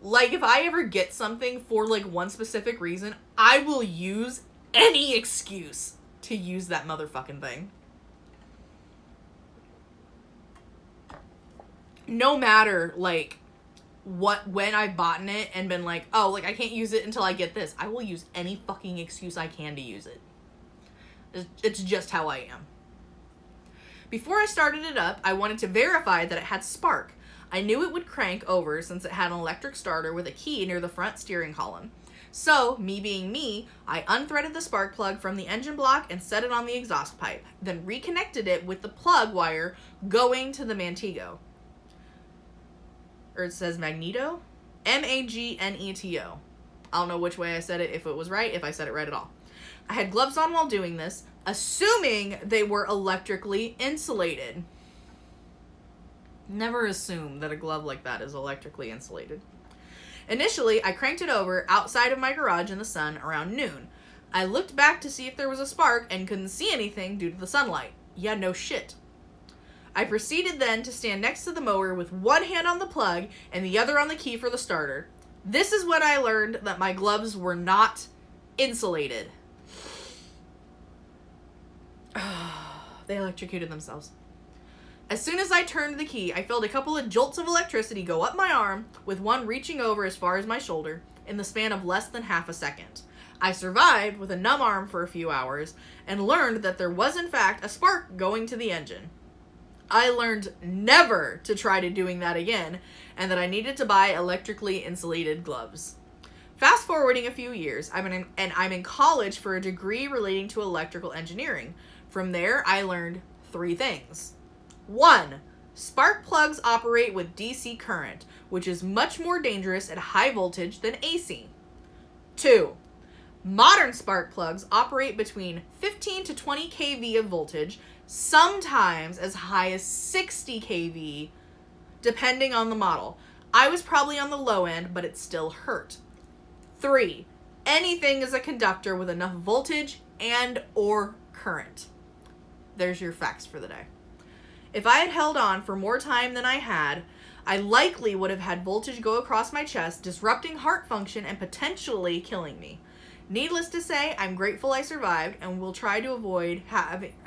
Like, if I ever get something for, like, one specific reason, I will use any excuse to use that motherfucking thing. No matter, like, when I've bought it and been like, oh, like, I can't use it until I get this. I will use any fucking excuse I can to use it. It's just how I am. Before I started it up, I wanted to verify that it had spark. I knew it would crank over since it had an electric starter with a key near the front steering column. So, me being me, I unthreaded the spark plug from the engine block and set it on the exhaust pipe, then reconnected it with the plug wire going to the Magneto. Or it says Magneto? Magneto. I don't know which way I said it, if it was right, if I said it right at all. I had gloves on while doing this, assuming they were electrically insulated. Never assume that a glove like that is electrically insulated. Initially, I cranked it over outside of my garage in the sun around noon. I looked back to see if there was a spark and couldn't see anything due to the sunlight. Yeah, no shit. I proceeded then to stand next to the mower with one hand on the plug and the other on the key for the starter. This is when I learned that my gloves were not insulated. They electrocuted themselves. As soon as I turned the key, I felt a couple of jolts of electricity go up my arm, with one reaching over as far as my shoulder, in the span of less than half a second. I survived with a numb arm for a few hours, and learned that there was in fact a spark going to the engine. I learned never to try to doing that again, and that I needed to buy electrically insulated gloves. Fast forwarding a few years, I'm in college for a degree relating to electrical engineering. From there, I learned 3 things. 1. Spark plugs operate with DC current, which is much more dangerous at high voltage than AC. 2. Modern spark plugs operate between 15 to 20 kV of voltage, sometimes as high as 60 kV, depending on the model. I was probably on the low end, but it still hurt. 3. Anything is a conductor with enough voltage and or current. There's your facts for the day. If I had held on for more time than I had, I likely would have had voltage go across my chest, disrupting heart function and potentially killing me. Needless to say, I'm grateful I survived and will try to avoid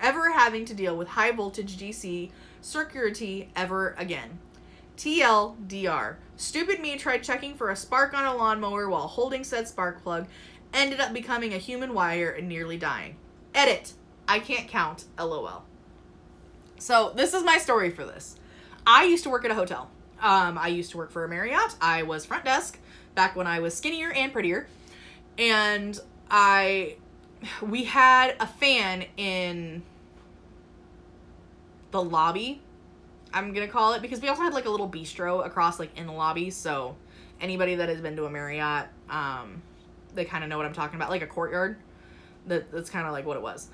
ever having to deal with high voltage DC circuitry ever again. TLDR. Stupid me tried checking for a spark on a lawnmower while holding said spark plug, ended up becoming a human wire and nearly dying. Edit. I can't count. LOL. So this is my story for this. I used to work at a hotel. I used to work for a Marriott. I was front desk back when I was skinnier and prettier. And we had a fan in the lobby, I'm going to call it, because we also had like a little bistro across like in the lobby. So anybody that has been to a Marriott, they kind of know what I'm talking about, like a courtyard. That's kind of like what it was.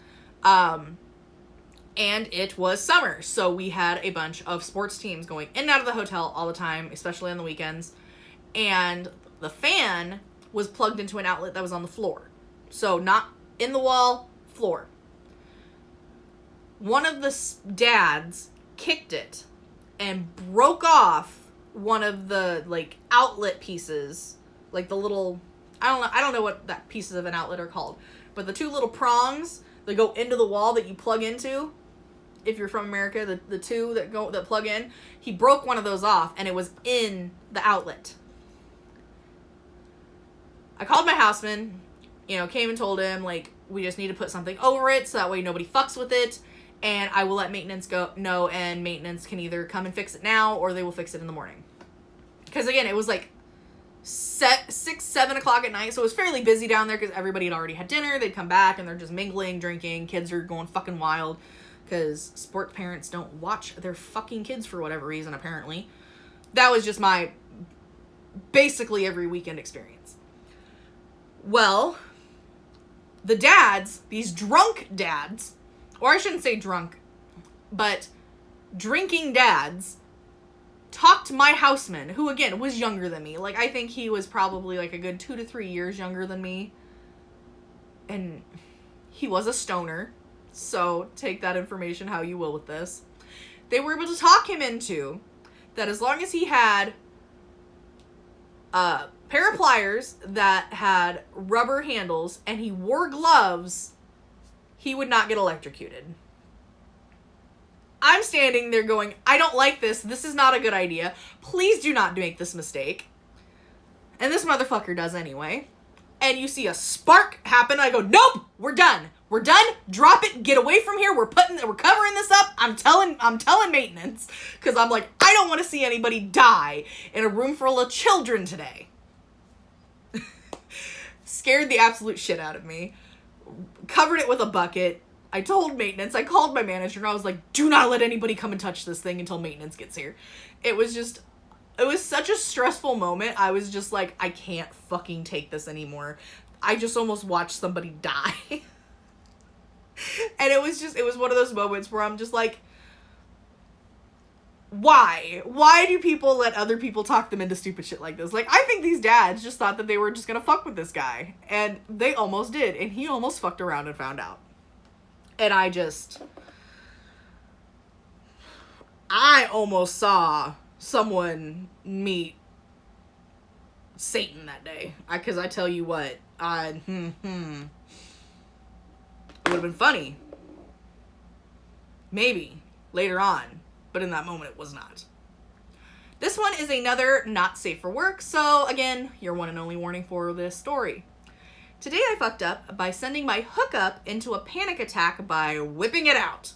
And it was summer, so we had a bunch of sports teams going in and out of the hotel all the time, especially on the weekends. And the fan was plugged into an outlet that was on the floor. So not in the wall, floor. One of the dads kicked it and broke off one of the like outlet pieces, like the little, I don't know what that pieces of an outlet are called, but the two little prongs that go into the wall that you plug into. If you're from America, the two that plug in, he broke one of those off and it was in the outlet. I called my houseman, came and told him, like, we just need to put something over it so that way nobody fucks with it, and I will let maintenance know, and maintenance can either come and fix it now or they will fix it in the morning. Because again, it was like 6, 7 o'clock at night, so it was fairly busy down there because everybody had already had dinner. They'd come back and they're just mingling, drinking, kids are going fucking wild. Because sport parents don't watch their fucking kids for whatever reason, apparently. That was just my basically every weekend experience. Well, the dads, these drunk dads, or I shouldn't say drunk, but drinking dads, talked my houseman, who again was younger than me. Like, I think he was probably like a good 2 to 3 years younger than me. And he was a stoner. So take that information how you will with this. They were able to talk him into that as long as he had a pair of pliers that had rubber handles and he wore gloves, he would not get electrocuted. I'm standing there going, I don't like this. This is not a good idea. Please do not make this mistake. And this motherfucker does anyway. And you see a spark happen. I go, nope, we're done. We're done. Drop it. Get away from here. We're covering this up. I'm telling maintenance, because I'm like, I don't want to see anybody die in a room full of children today. Scared the absolute shit out of me. Covered it with a bucket. I told maintenance. I called my manager and I was like, do not let anybody come and touch this thing until maintenance gets here. It was such a stressful moment. I was just like, I can't fucking take this anymore. I just almost watched somebody die. And it was one of those moments where I'm just like, why? Why do people let other people talk them into stupid shit like this? Like, I think these dads just thought that they were just gonna fuck with this guy. And they almost did. And he almost fucked around and found out. And I almost saw someone meet Satan that day. Because I tell you what, it would have been funny. Maybe. Later on. But in that moment, it was not. This one is another not safe for work. So, again, your one and only warning for this story. Today I fucked up by sending my hookup into a panic attack by whipping it out.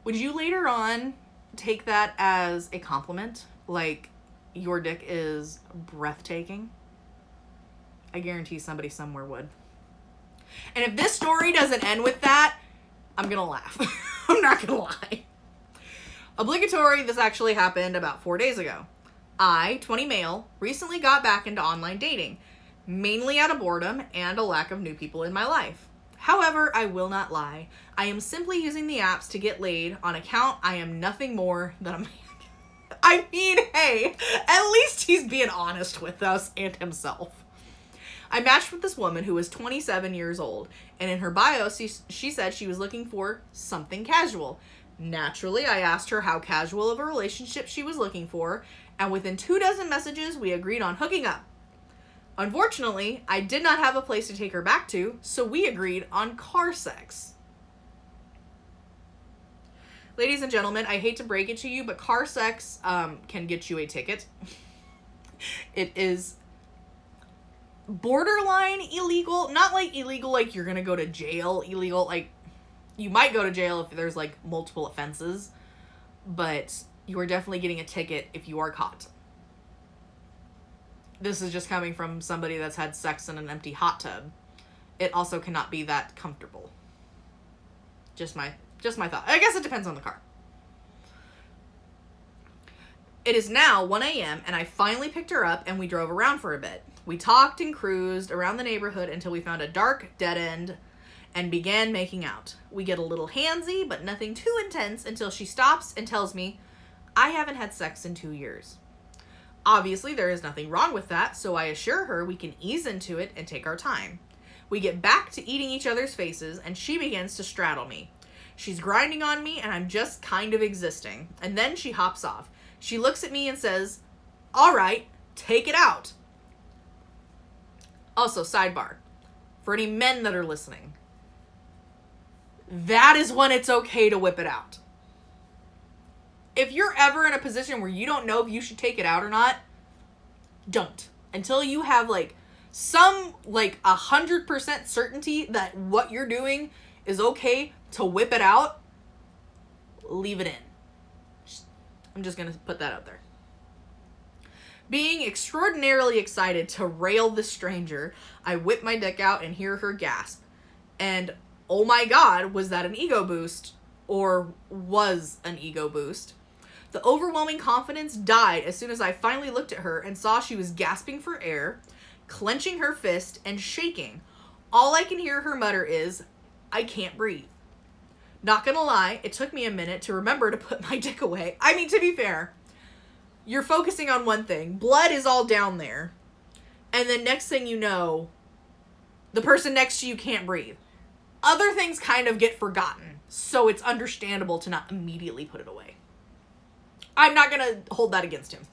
Would you later on take that as a compliment? Like, your dick is breathtaking? I guarantee somebody somewhere would. And if this story doesn't end with that, I'm gonna laugh. I'm not gonna lie. Obligatory, this actually happened about 4 days ago. I, 20 male, recently got back into online dating, mainly out of boredom and a lack of new people in my life. However, I will not lie. I am simply using the apps to get laid on account I am nothing more than a man. I mean, hey, at least he's being honest with us and himself. I matched with this woman who was 27 years old, and in her bio, she said she was looking for something casual. Naturally, I asked her how casual of a relationship she was looking for, and within 24 messages, we agreed on hooking up. Unfortunately, I did not have a place to take her back to, so we agreed on car sex. Ladies and gentlemen, I hate to break it to you, but car sex can get you a ticket. It is borderline illegal. Not like illegal like you're gonna go to jail. Illegal like you might go to jail if there's like multiple offenses, but you are definitely getting a ticket if you are caught. This is just coming from somebody that's had sex in an empty hot tub. It also cannot be that comfortable. Just my thought. I guess it depends on the car. It is now 1 a.m. and I finally picked her up and we drove around for a bit. We talked and cruised around the neighborhood until we found a dark dead end and began making out. We get a little handsy, but nothing too intense until she stops and tells me, I haven't had sex in 2 years. Obviously, there is nothing wrong with that, so I assure her we can ease into it and take our time. We get back to eating each other's faces and she begins to straddle me. She's grinding on me and I'm just kind of existing. And then she hops off. She looks at me and says, all right, take it out. Also, sidebar, for any men that are listening, that is when it's okay to whip it out. If you're ever in a position where you don't know if you should take it out or not, don't. Until you have some 100% certainty that what you're doing is okay to whip it out, leave it in. I'm just going to put that out there. Being extraordinarily excited to rail the stranger, I whip my dick out and hear her gasp. And oh my God, was that an ego boost? Or was an ego boost? The overwhelming confidence died as soon as I finally looked at her and saw she was gasping for air, clenching her fist, and shaking. All I can hear her mutter is, I can't breathe. Not gonna lie, it took me a minute to remember to put my dick away. I mean, to be fair, you're focusing on one thing. Blood is all down there. And then next thing you know, the person next to you can't breathe. Other things kind of get forgotten, so it's understandable to not immediately put it away. I'm not gonna hold that against him.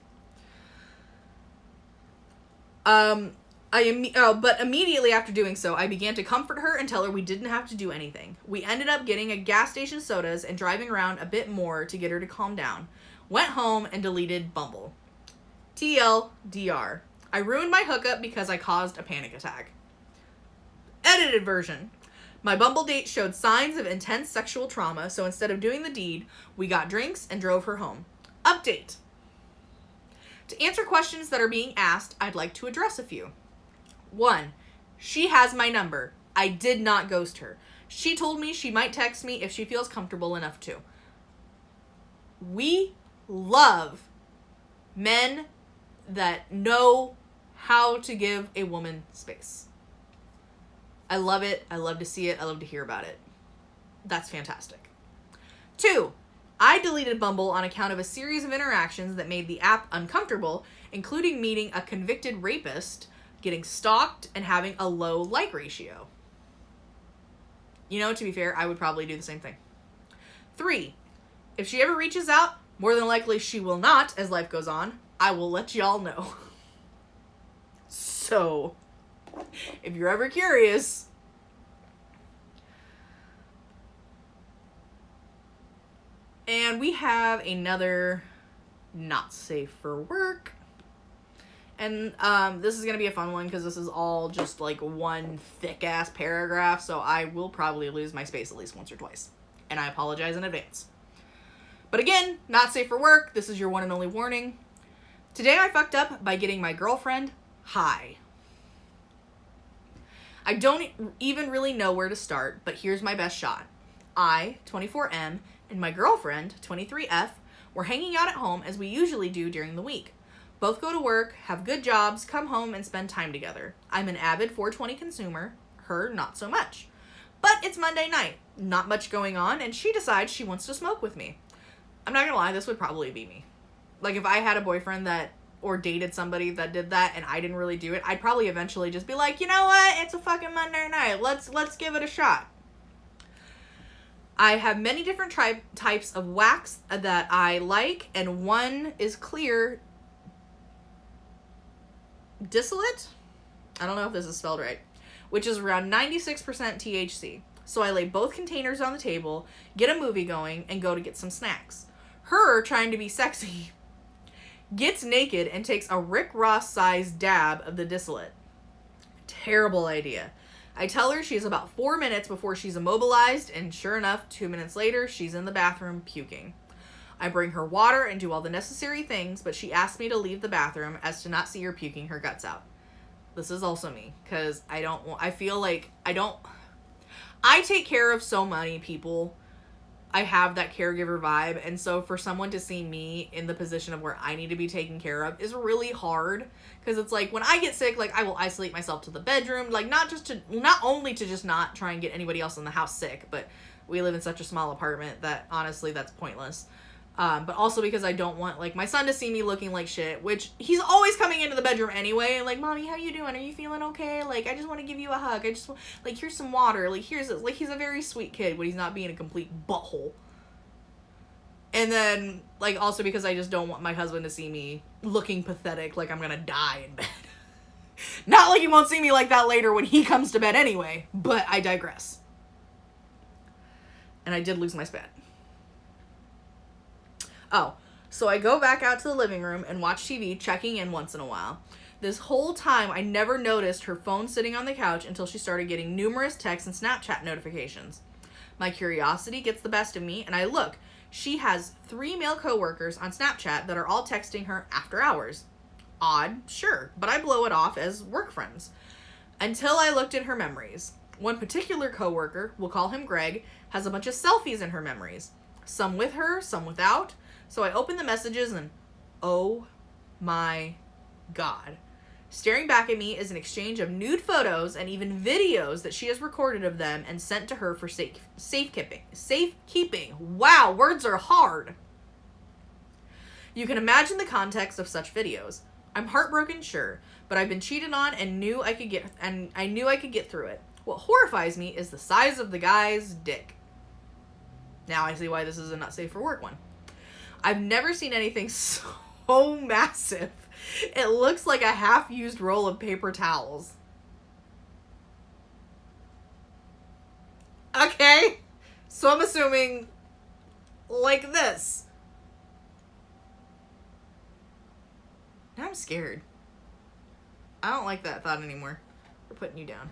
But immediately after doing so, I began to comfort her and tell her we didn't have to do anything. We ended up getting a gas station sodas and driving around a bit more to get her to calm down. Went home and deleted Bumble. TLDR. I ruined my hookup because I caused a panic attack. Edited version. My Bumble date showed signs of intense sexual trauma, so instead of doing the deed, we got drinks and drove her home. Update. To answer questions that are being asked, I'd like to address a few. 1. She has my number. I did not ghost her. She told me she might text me if she feels comfortable enough to. We love men that know how to give a woman space. I love it. I love to see it. I love to hear about it. That's fantastic. 2. I deleted Bumble on account of a series of interactions that made the app uncomfortable, including meeting a convicted rapist, getting stalked, and having a low like ratio. You know, to be fair, I would probably do the same thing. 3. If she ever reaches out, more than likely she will not as life goes on. I will let y'all know. So, if you're ever curious, and we have another not safe for work. And this is going to be a fun one because this is all just one thick-ass paragraph, so I will probably lose my space at least once or twice. And I apologize in advance. But again, not safe for work. This is your one and only warning. Today I fucked up by getting my girlfriend high. I don't even really know where to start, but here's my best shot. I, 24M, and my girlfriend, 23F, were hanging out at home as we usually do during the week. Both go to work, have good jobs, come home, and spend time together. I'm an avid 420 consumer, her not so much. But it's Monday night, not much going on, and she decides she wants to smoke with me. I'm not gonna lie, this would probably be me. If I had a boyfriend that or dated somebody that did that and I didn't really do it, I'd probably eventually just be like, you know what? It's a fucking Monday night. Let's give it a shot. I have many different types of wax that I like, and one is clear distillate. I don't know if this is spelled right, which is around 96% THC. So I lay both containers on the table, get a movie going, and go to get some snacks. Her, trying to be sexy, gets naked and takes a Rick Ross-sized dab of the distillate. Terrible idea. I tell her she's about 4 minutes before she's immobilized, and sure enough, 2 minutes later, she's in the bathroom puking. I bring her water and do all the necessary things, but she asks me to leave the bathroom as to not see her puking her guts out. This is also me, because I feel like I take care of so many people. I have that caregiver vibe, and so for someone to see me in the position of where I need to be taken care of is really hard, because it's like, when I get sick, like, I will isolate myself to the bedroom, like, not only to just not try and get anybody else in the house sick, but we live in such a small apartment that, honestly, that's pointless. But also because I don't want, like, my son to see me looking like shit, which he's always coming into the bedroom anyway, and like, Mommy, how you doing? Are you feeling okay? Like, I just want to give you a hug. I just want, like, here's some water. Like, here's this. Like, he's a very sweet kid, but he's not being a complete butthole. And then, like, also because I just don't want my husband to see me looking pathetic, like I'm gonna die in bed. Not like he won't see me like that later when he comes to bed anyway, but I digress. And I did lose my spat. Oh, so I go back out to the living room and watch TV, checking in once in a while. This whole time, I never noticed her phone sitting on the couch until she started getting numerous texts and Snapchat notifications. My curiosity gets the best of me, and I look. She has 3 male coworkers on Snapchat that are all texting her after hours. Odd, sure, but I blow it off as work friends. Until I looked at her memories. One particular coworker, we'll call him Greg, has a bunch of selfies in her memories. Some with her, some without. So I open the messages and, oh my God. Staring back at me is an exchange of nude photos and even videos that she has recorded of them and sent to her for safekeeping. Wow, words are hard. You can imagine the context of such videos. I'm heartbroken, sure, but I've been cheated on and I knew I could get through it. What horrifies me is the size of the guy's dick. Now I see why this is a not safe for work one. I've never seen anything so massive. It looks like a half-used roll of paper towels. Okay. So I'm assuming like this. Now I'm scared. I don't like that thought anymore. We're putting you down.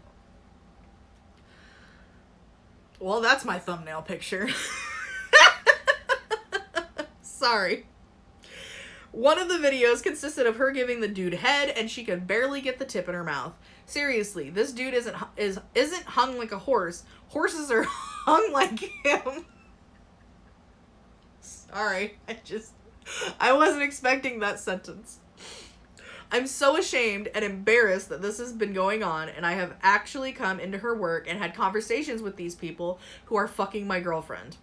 Well, that's my thumbnail picture. Sorry. One of the videos consisted of her giving the dude head, and she could barely get the tip in her mouth. Seriously, this dude isn't hung like a horse. Horses are hung like him. Sorry, I wasn't expecting that sentence. I'm so ashamed and embarrassed that this has been going on, and I have actually come into her work and had conversations with these people who are fucking my girlfriend.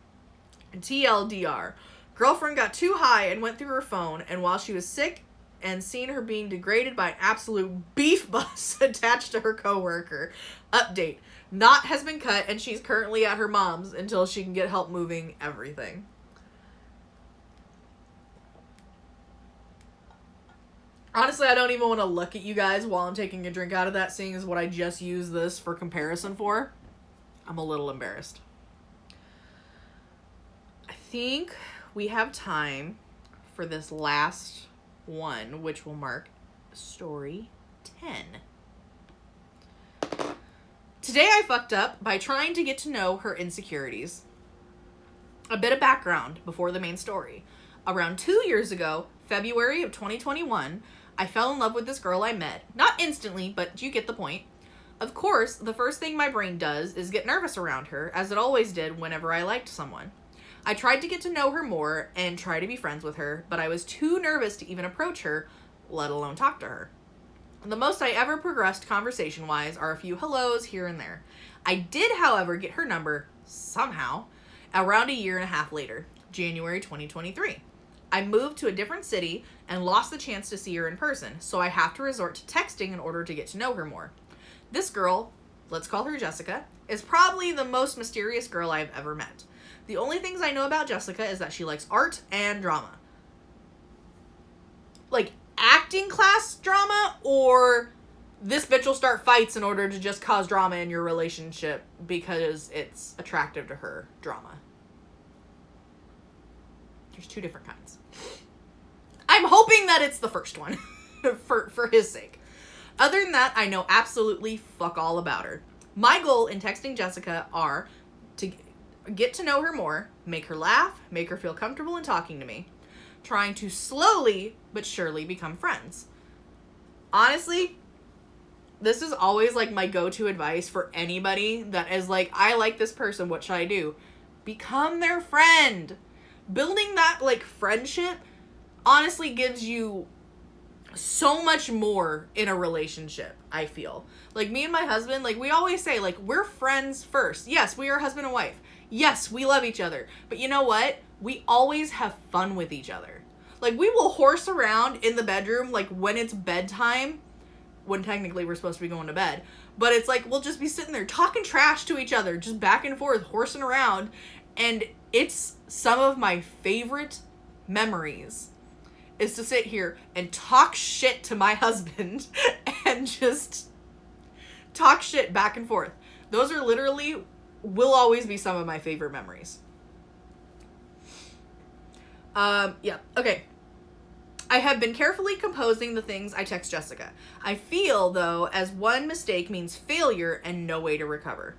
TLDR. Girlfriend got too high and went through her phone, and while she was sick and seen her being degraded by an absolute beef bus attached to her coworker. Update. Knot has been cut, and she's currently at her mom's until she can get help moving everything. Honestly, I don't even want to look at you guys while I'm taking a drink out of that, seeing as what I just used this for comparison for. I'm a little embarrassed. I think we have time for this last one, which will mark story 10. Today I fucked up by trying to get to know her insecurities. A bit of background before the main story. Around 2 years ago, February of 2021, I fell in love with this girl I met. Not instantly, but you get the point. Of course, the first thing my brain does is get nervous around her, as it always did whenever I liked someone. I tried to get to know her more and try to be friends with her, but I was too nervous to even approach her, let alone talk to her. The most I ever progressed conversation-wise are a few hellos here and there. I did, however, get her number, somehow, around a year and a half later, January 2023. I moved to a different city and lost the chance to see her in person, so I have to resort to texting in order to get to know her more. This girl, let's call her Jessica, is probably the most mysterious girl I've ever met. The only things I know about Jessica is that she likes art and drama. Like, acting class drama, or this bitch will start fights in order to just cause drama in your relationship because it's attractive to her drama. There's two different kinds. I'm hoping that it's the first one for his sake. Other than that, I know absolutely fuck all about her. My goal in texting Jessica are to get to know her more, make her laugh, make her feel comfortable in talking to me, trying to slowly but surely become friends. Honestly, this is always like my go-to advice for anybody that is like, I like this person, what should I do? Become their friend. Building that like friendship honestly gives you so much more in a relationship, I feel. Like, me and my husband, like, we always say, like, we're friends first. Yes, we are husband and wife. Yes, we love each other. But you know what? We always have fun with each other. Like, we will horse around in the bedroom, like, when it's bedtime, when technically we're supposed to be going to bed. But it's like, we'll just be sitting there talking trash to each other, just back and forth, horsing around. And it's some of my favorite memories is to sit here and talk shit to my husband and just talk shit back and forth. Those are literally, will always be some of my favorite memories. Yeah, okay. I have been carefully composing the things I text Jessica. I feel, though, as one mistake means failure and no way to recover.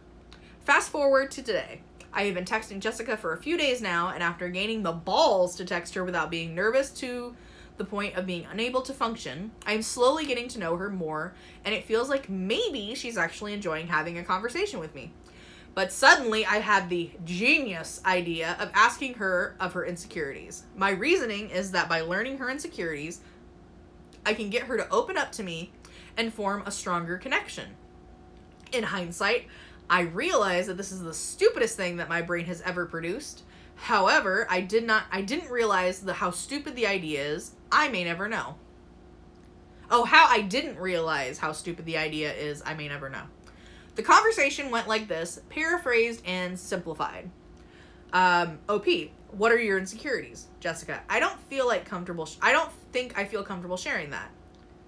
Fast forward to today. I have been texting Jessica for a few days now, and after gaining the balls to text her without being nervous to the point of being unable to function, I'm slowly getting to know her more, and it feels like maybe she's actually enjoying having a conversation with me. But suddenly I had the genius idea of asking her of her insecurities. My reasoning is that by learning her insecurities, I can get her to open up to me and form a stronger connection. In hindsight, I realize that this is the stupidest thing that my brain has ever produced. However, I didn't realize how stupid the idea is. I may never know. Oh, how I didn't realize how stupid the idea is, I may never know. The conversation went like this, paraphrased and simplified. OP, what are your insecurities? Jessica, I don't think I feel comfortable sharing that.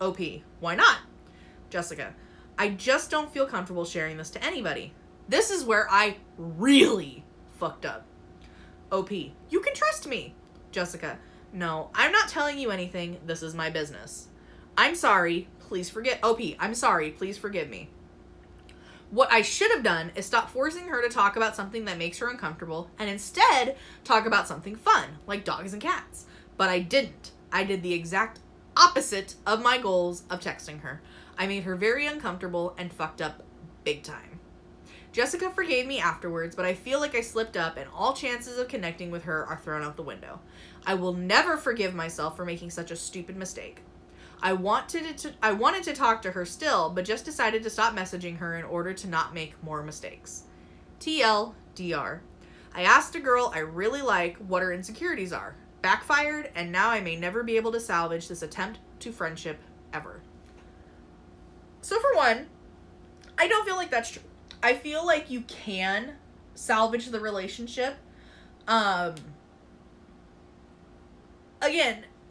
OP, why not? Jessica, I just don't feel comfortable sharing this to anybody. This is where I really fucked up. OP, you can trust me. Jessica, no, I'm not telling you anything. This is my business. I'm sorry. Please forget. OP, I'm sorry. Please forgive me. What I should have done is stop forcing her to talk about something that makes her uncomfortable and instead talk about something fun, like dogs and cats. But I didn't. I did the exact opposite of my goals of texting her. I made her very uncomfortable and fucked up big time. Jessica forgave me afterwards, but I feel like I slipped up and all chances of connecting with her are thrown out the window. I will never forgive myself for making such a stupid mistake. I wanted to talk to her still, but just decided to stop messaging her in order to not make more mistakes. TLDR. I asked a girl I really like what her insecurities are. Backfired, and now I may never be able to salvage this attempt to friendship ever. So for one, I don't feel like that's true. I feel like you can salvage the relationship. Again,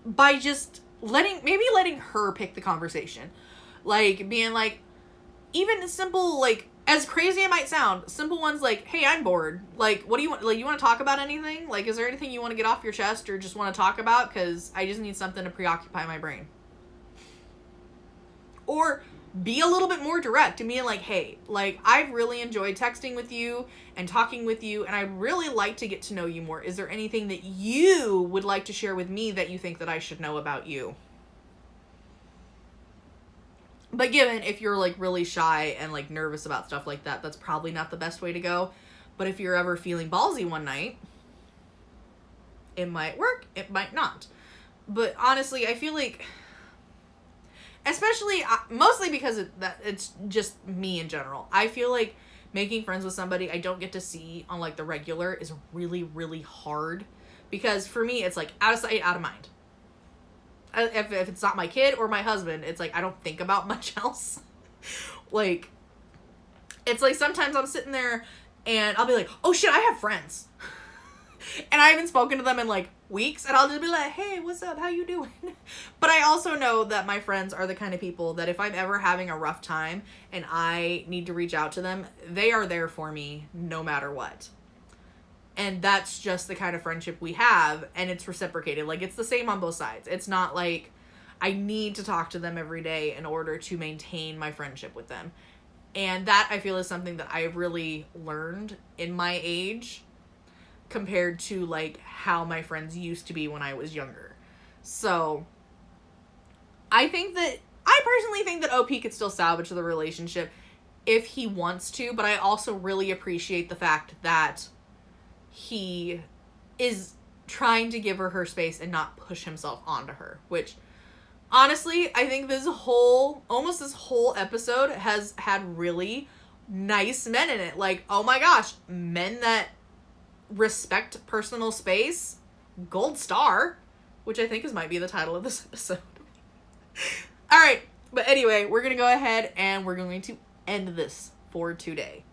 by just letting her pick the conversation. Like, being like, even simple, like, as crazy it might sound, simple ones like, hey, I'm bored. Like, what do you want? Like, you want to talk about anything? Like, is there anything you want to get off your chest or just want to talk about? Because I just need something to preoccupy my brain. Or be a little bit more direct and being like, hey, like, I've really enjoyed texting with you and talking with you, and I'd really like to get to know you more. Is there anything that you would like to share with me that you think that I should know about you? But given if you're, like, really shy and, like, nervous about stuff like that, that's probably not the best way to go. But if you're ever feeling ballsy one night, it might work, it might not. But honestly, I feel like, especially, mostly because it's just me in general. I feel like making friends with somebody I don't get to see on, like, the regular is really, really hard Because for me, it's like out of sight, out of mind. If it's not my kid or my husband, it's like I don't think about much else. Like, it's like sometimes I'm sitting there and I'll be like, oh shit, I have friends. And I haven't spoken to them in like weeks, and I'll just be like, hey, what's up? How you doing? But I also know that my friends are the kind of people that if I'm ever having a rough time and I need to reach out to them, they are there for me no matter what. And that's just the kind of friendship we have, and it's reciprocated. Like, it's the same on both sides. It's not like I need to talk to them every day in order to maintain my friendship with them. And that, I feel, is something that I've really learned in my age compared to, like, how my friends used to be when I was younger. So, I personally think that OP could still salvage the relationship if he wants to, but I also really appreciate the fact that he is trying to give her space and not push himself onto her, which, honestly, I think this whole episode has had really nice men in it. Like, oh my gosh, men that respect personal space, gold star, which I think might be the title of this episode. All right, but anyway, we're gonna go ahead and we're going to end this for today.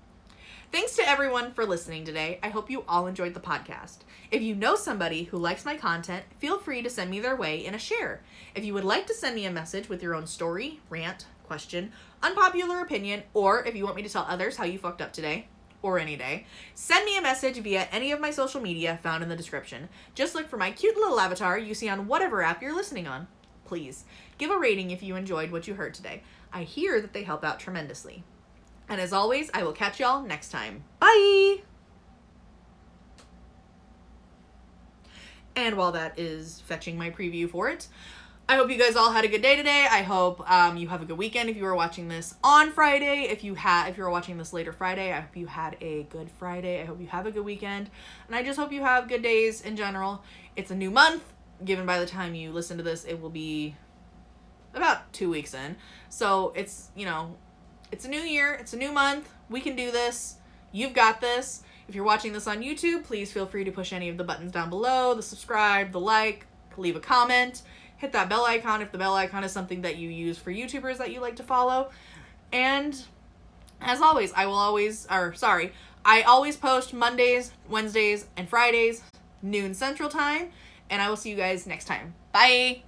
Thanks to everyone for listening today. I hope you all enjoyed the podcast. If you know somebody who likes my content, feel free to send me their way in a share. If you would like to send me a message with your own story, rant, question, unpopular opinion, or if you want me to tell others how you fucked up today, or any day, send me a message via any of my social media found in the description. Just look for my cute little avatar you see on whatever app you're listening on. Please, give a rating if you enjoyed what you heard today. I hear that they help out tremendously. And as always, I will catch y'all next time. Bye! And while that is fetching my preview for it, I hope you guys all had a good day today. I hope you have a good weekend if you are watching this on Friday. If you're watching this later Friday, I hope you had a good Friday. I hope you have a good weekend. And I just hope you have good days in general. It's a new month. Given by the time you listen to this, it will be about 2 weeks in. So it's, it's a new year. It's a new month. We can do this. You've got this. If you're watching this on YouTube, please feel free to push any of the buttons down below. The subscribe, the like, leave a comment. Hit that bell icon if the bell icon is something that you use for YouTubers that you like to follow. And as always, I always post Mondays, Wednesdays, and Fridays, noon Central Time. And I will see you guys next time. Bye!